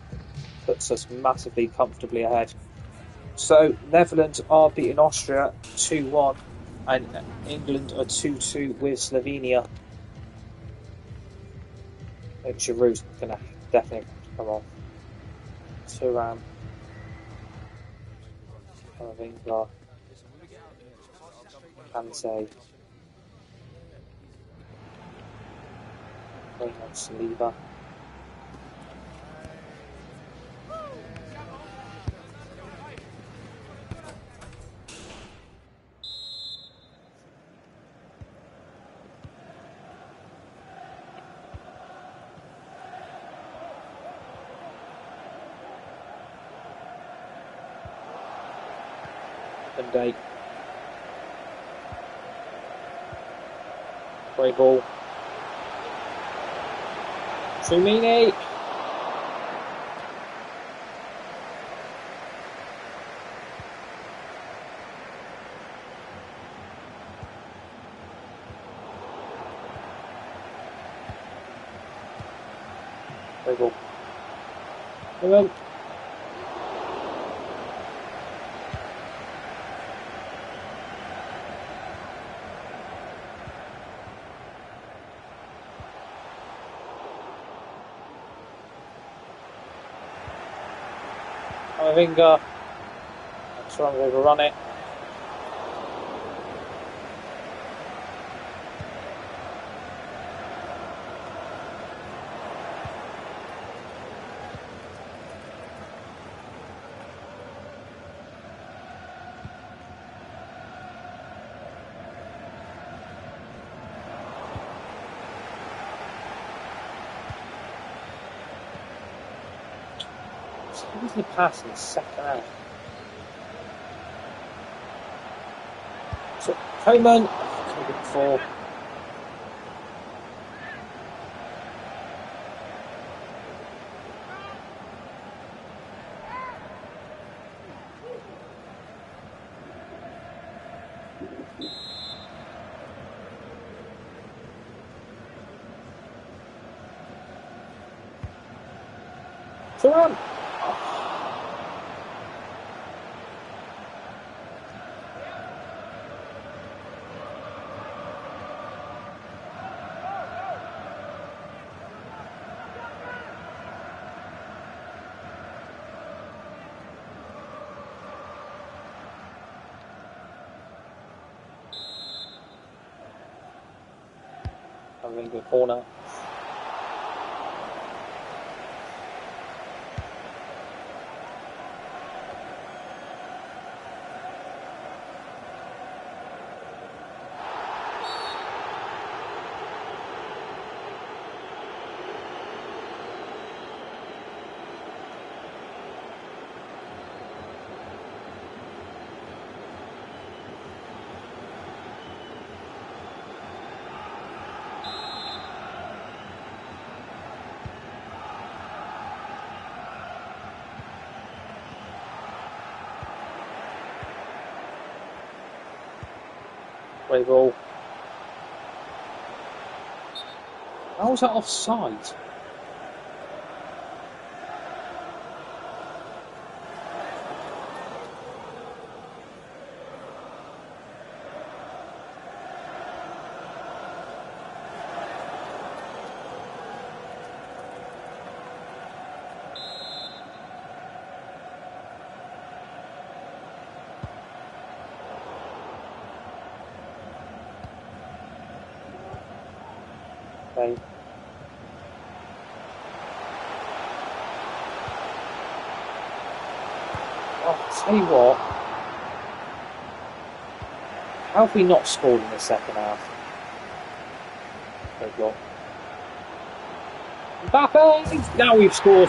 puts us massively comfortably ahead. So, Netherlands are beating Austria 2-1 and England are 2-2 with Slovenia. I think Giroud's going to definitely come off. Thuram. Camavinga. Kante. Reynolds Saliba. Day. Great ball. Tchouaméni. Wiggle. Wiggle. Camavinga. Next one, overrun it. Who's the pass in the second half? So, Coman, for. Run! Having a corner. Play ball. How was that offside? Okay. I'll tell you what. How have we not scored in the second half? They've got Mbappe! Now we've scored.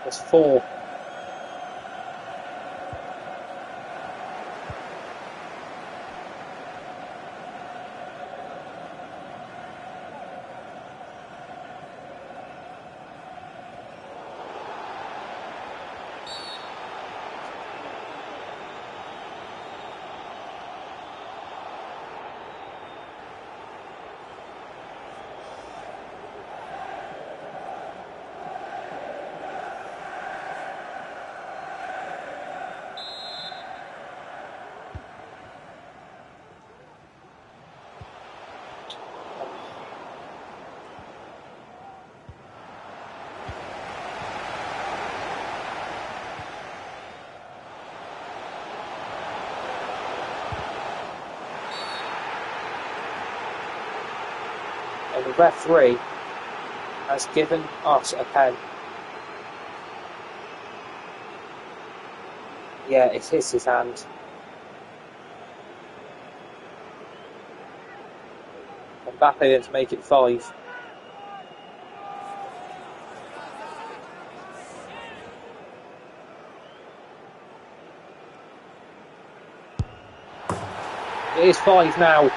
That's 4. And the referee has given us a pen. Yeah, it hits his hand. Mbappe then to make it 5. It is 5 now.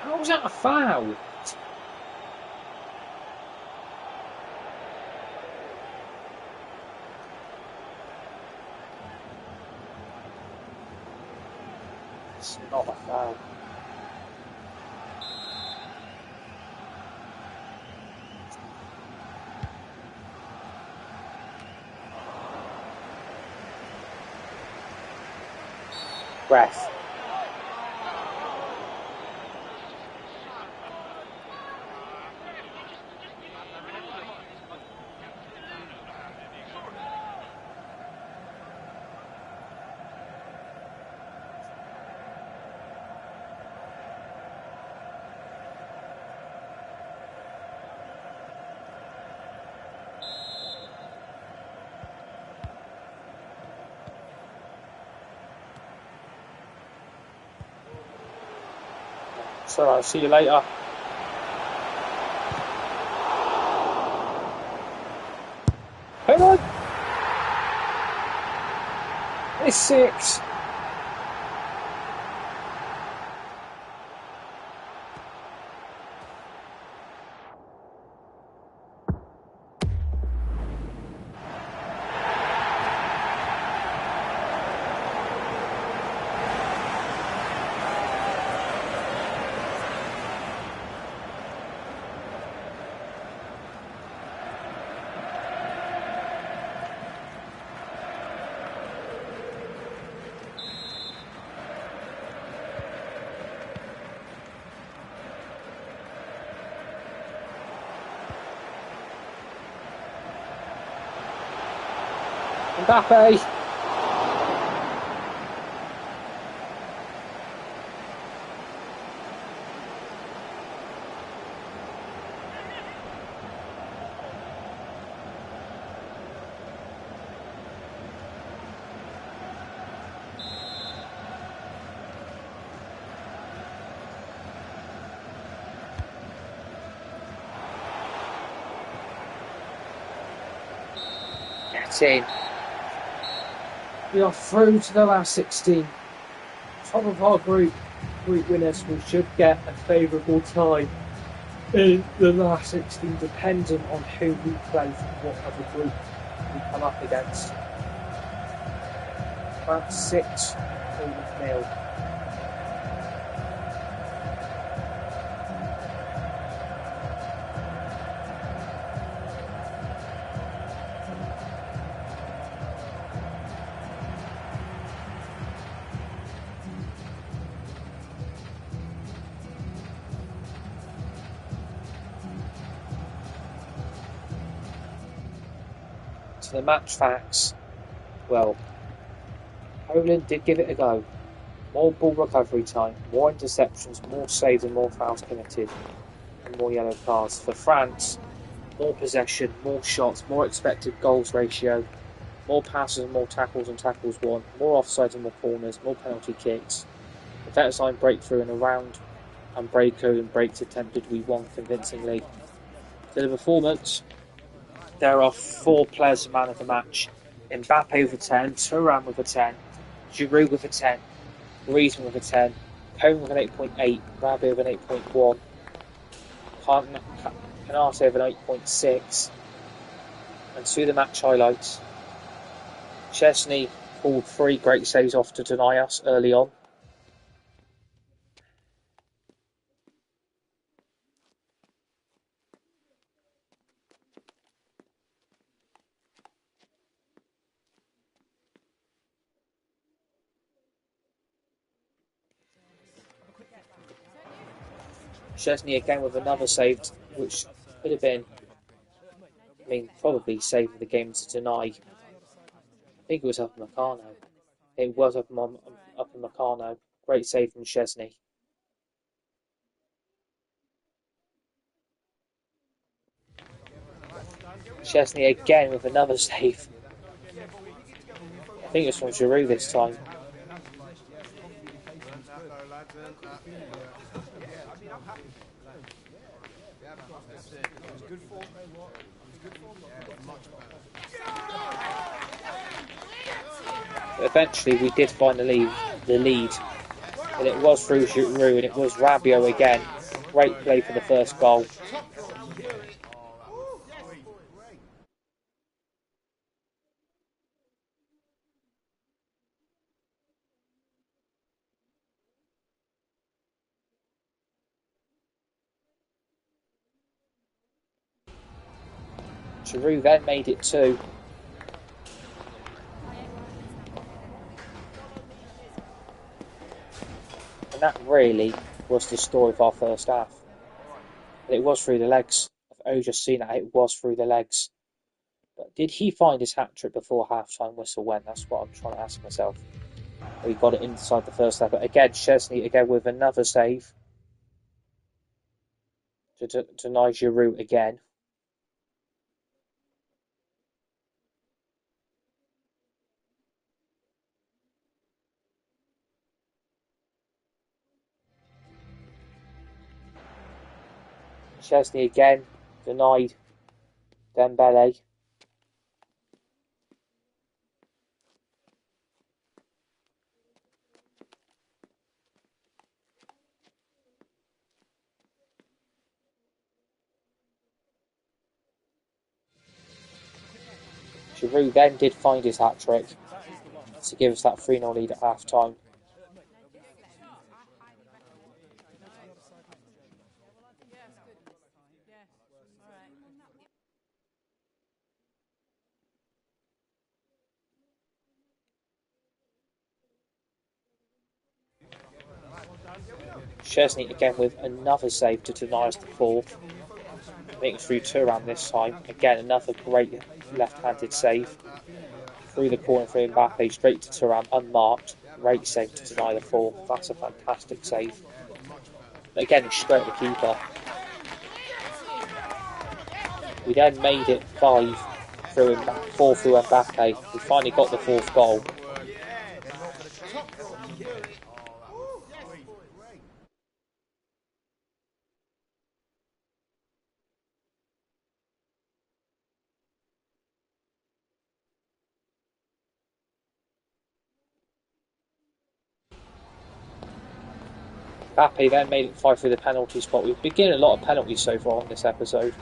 How was that a foul? It's not a foul. Ref. So I'll see you later. Hang on! It's 6. Mbappe. Get in. We are through to the last 16. Top of our group winners. We should get a favourable tie in the last 16, depending on who we play from what other group we come up against. About 6-0. To the match facts, well, Poland did give it a go. More ball recovery time, more interceptions, more saves and more fouls committed, and more yellow cards. For France, more possession, more shots, more expected goals ratio, more passes and more tackles won, more offsides and more corners, more penalty kicks. The better line breakthrough in a round and breakthrough and breaks attempted, we won convincingly. To the performance, there are 4 players man of the match. Mbappe with a 10, Thuram with a 10, Giroud with a 10, Griezmann with a 10, Cohn with an 8.8, Rabiot with an 8.1, Canate with an 8.6. And to the match highlights, Chesney pulled 3 great saves off to deny us early on. Szczesny again with another save, which could have been, probably saving the game to deny. I think it was up in Meccano. It was up in Meccano. Great save from Szczesny. Szczesny again with another save. I think it's from Giroud this time. But eventually we did find the lead. And it was through Giroud, and it was Rabiot again. Great play for the first goal. Giroud then made it 2. And that really was the story of our first half. But it was through the legs. I've just seen that it was through the legs. But did he find his hat-trick before half-time whistle went? That's what I'm trying to ask myself. He got it inside the first half. But again, Szczesny again with another save to deny Giroud again. Szczesny again denied Dembele. Giroud then did find his hat-trick to give us that 3-0 lead at half-time. Szczesny again with another save to deny us the 4th. I think it's through Thuram this time. Again, another great left-handed save. Through the corner for Mbappe, straight to Thuram, unmarked. Great save to deny the 4th. That's a fantastic save. But again, it's straight at the keeper. We then made it 4 through Mbappe. We finally got the 4th goal. Mbappe then made it 5 through the penalty spot. We've been getting a lot of penalties so far on this episode.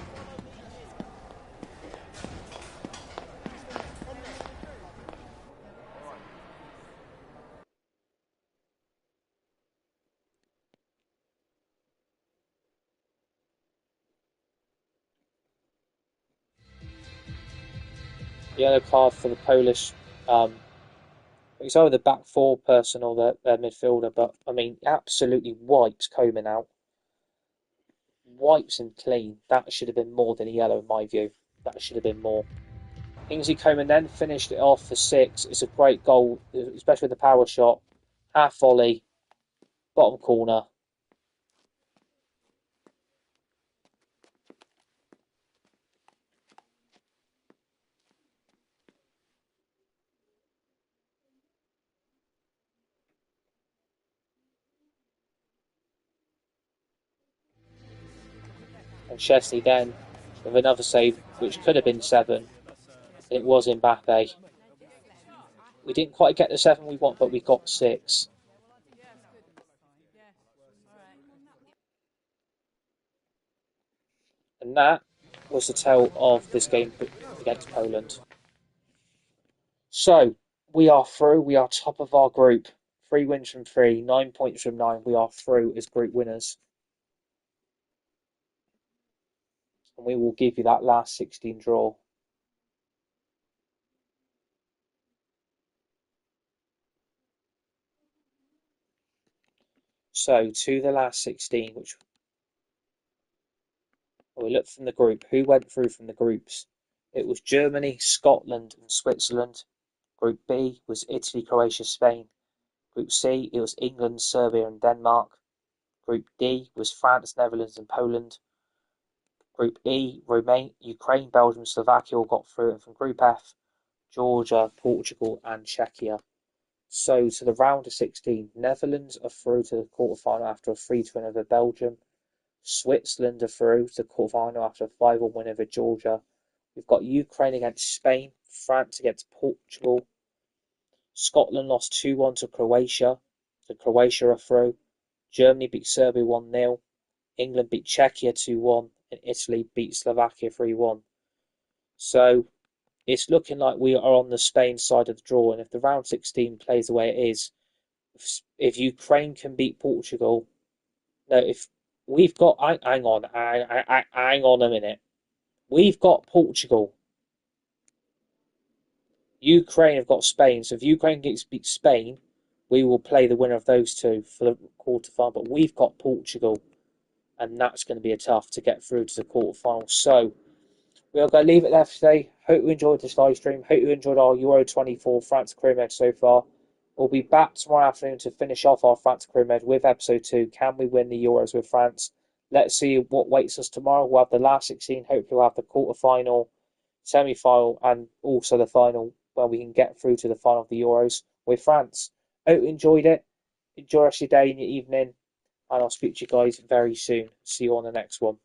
Yellow card for the Polish. It's either the back 4 person or their midfielder, but absolutely wipes Coman out. Wipes him clean. That should have been more than a yellow in my view. That should have been more. Kingsley Coman then finished it off for 6. It's a great goal, especially with the power shot. Half volley, bottom corner. And Szczesny then with another save, which could have been 7. It was Mbappe. We didn't quite get the 7 we want, but we got 6. And that was the tale of this game against Poland. So, we are through. We are top of our group. 3 wins from 3, 9 points from 9. We are through as group winners. And we will give you that last 16 draw. So, to the last 16, which We look from the group. Who went through from the groups? It was Germany, Scotland, and Switzerland. Group B was Italy, Croatia, Spain. Group C, it was England, Serbia, and Denmark. Group D was France, Netherlands, and Poland. Group E, Ukraine, Belgium, Slovakia all got through. And from Group F, Georgia, Portugal, and Czechia. So to the round of 16, Netherlands are through to the quarterfinal after a 3-2 win over Belgium. Switzerland are through to the quarterfinal after a 5-1 win over Georgia. We've got Ukraine against Spain, France against Portugal. Scotland lost 2-1 to Croatia. So Croatia are through. Germany beat Serbia 1-0. England beat Czechia 2-1. And Italy beat Slovakia 3-1. So it's looking like we are on the Spain side of the draw. And if the round 16 plays the way it is, if Ukraine can beat Portugal, no, if we've got, hang on a minute. We've got Portugal. Ukraine have got Spain. So if Ukraine gets beat Spain, we will play the winner of those two for the quarterfinal. But we've got Portugal, and that's going to be tough to get through to the quarterfinal. So we're going to leave it there for today. Hope you enjoyed this live stream. Hope you enjoyed our Euro 24 France career mode so far. We'll be back tomorrow afternoon to finish off our France career mode with episode 2. Can we win the Euros with France? Let's see what waits us tomorrow. We'll have the last 16. Hopefully we'll have the quarterfinal, semi-final, and also the final where we can get through to the final of the Euros with France. Hope you enjoyed it. Enjoy the rest of your day and your evening. And I'll speak to you guys very soon. See you on the next one.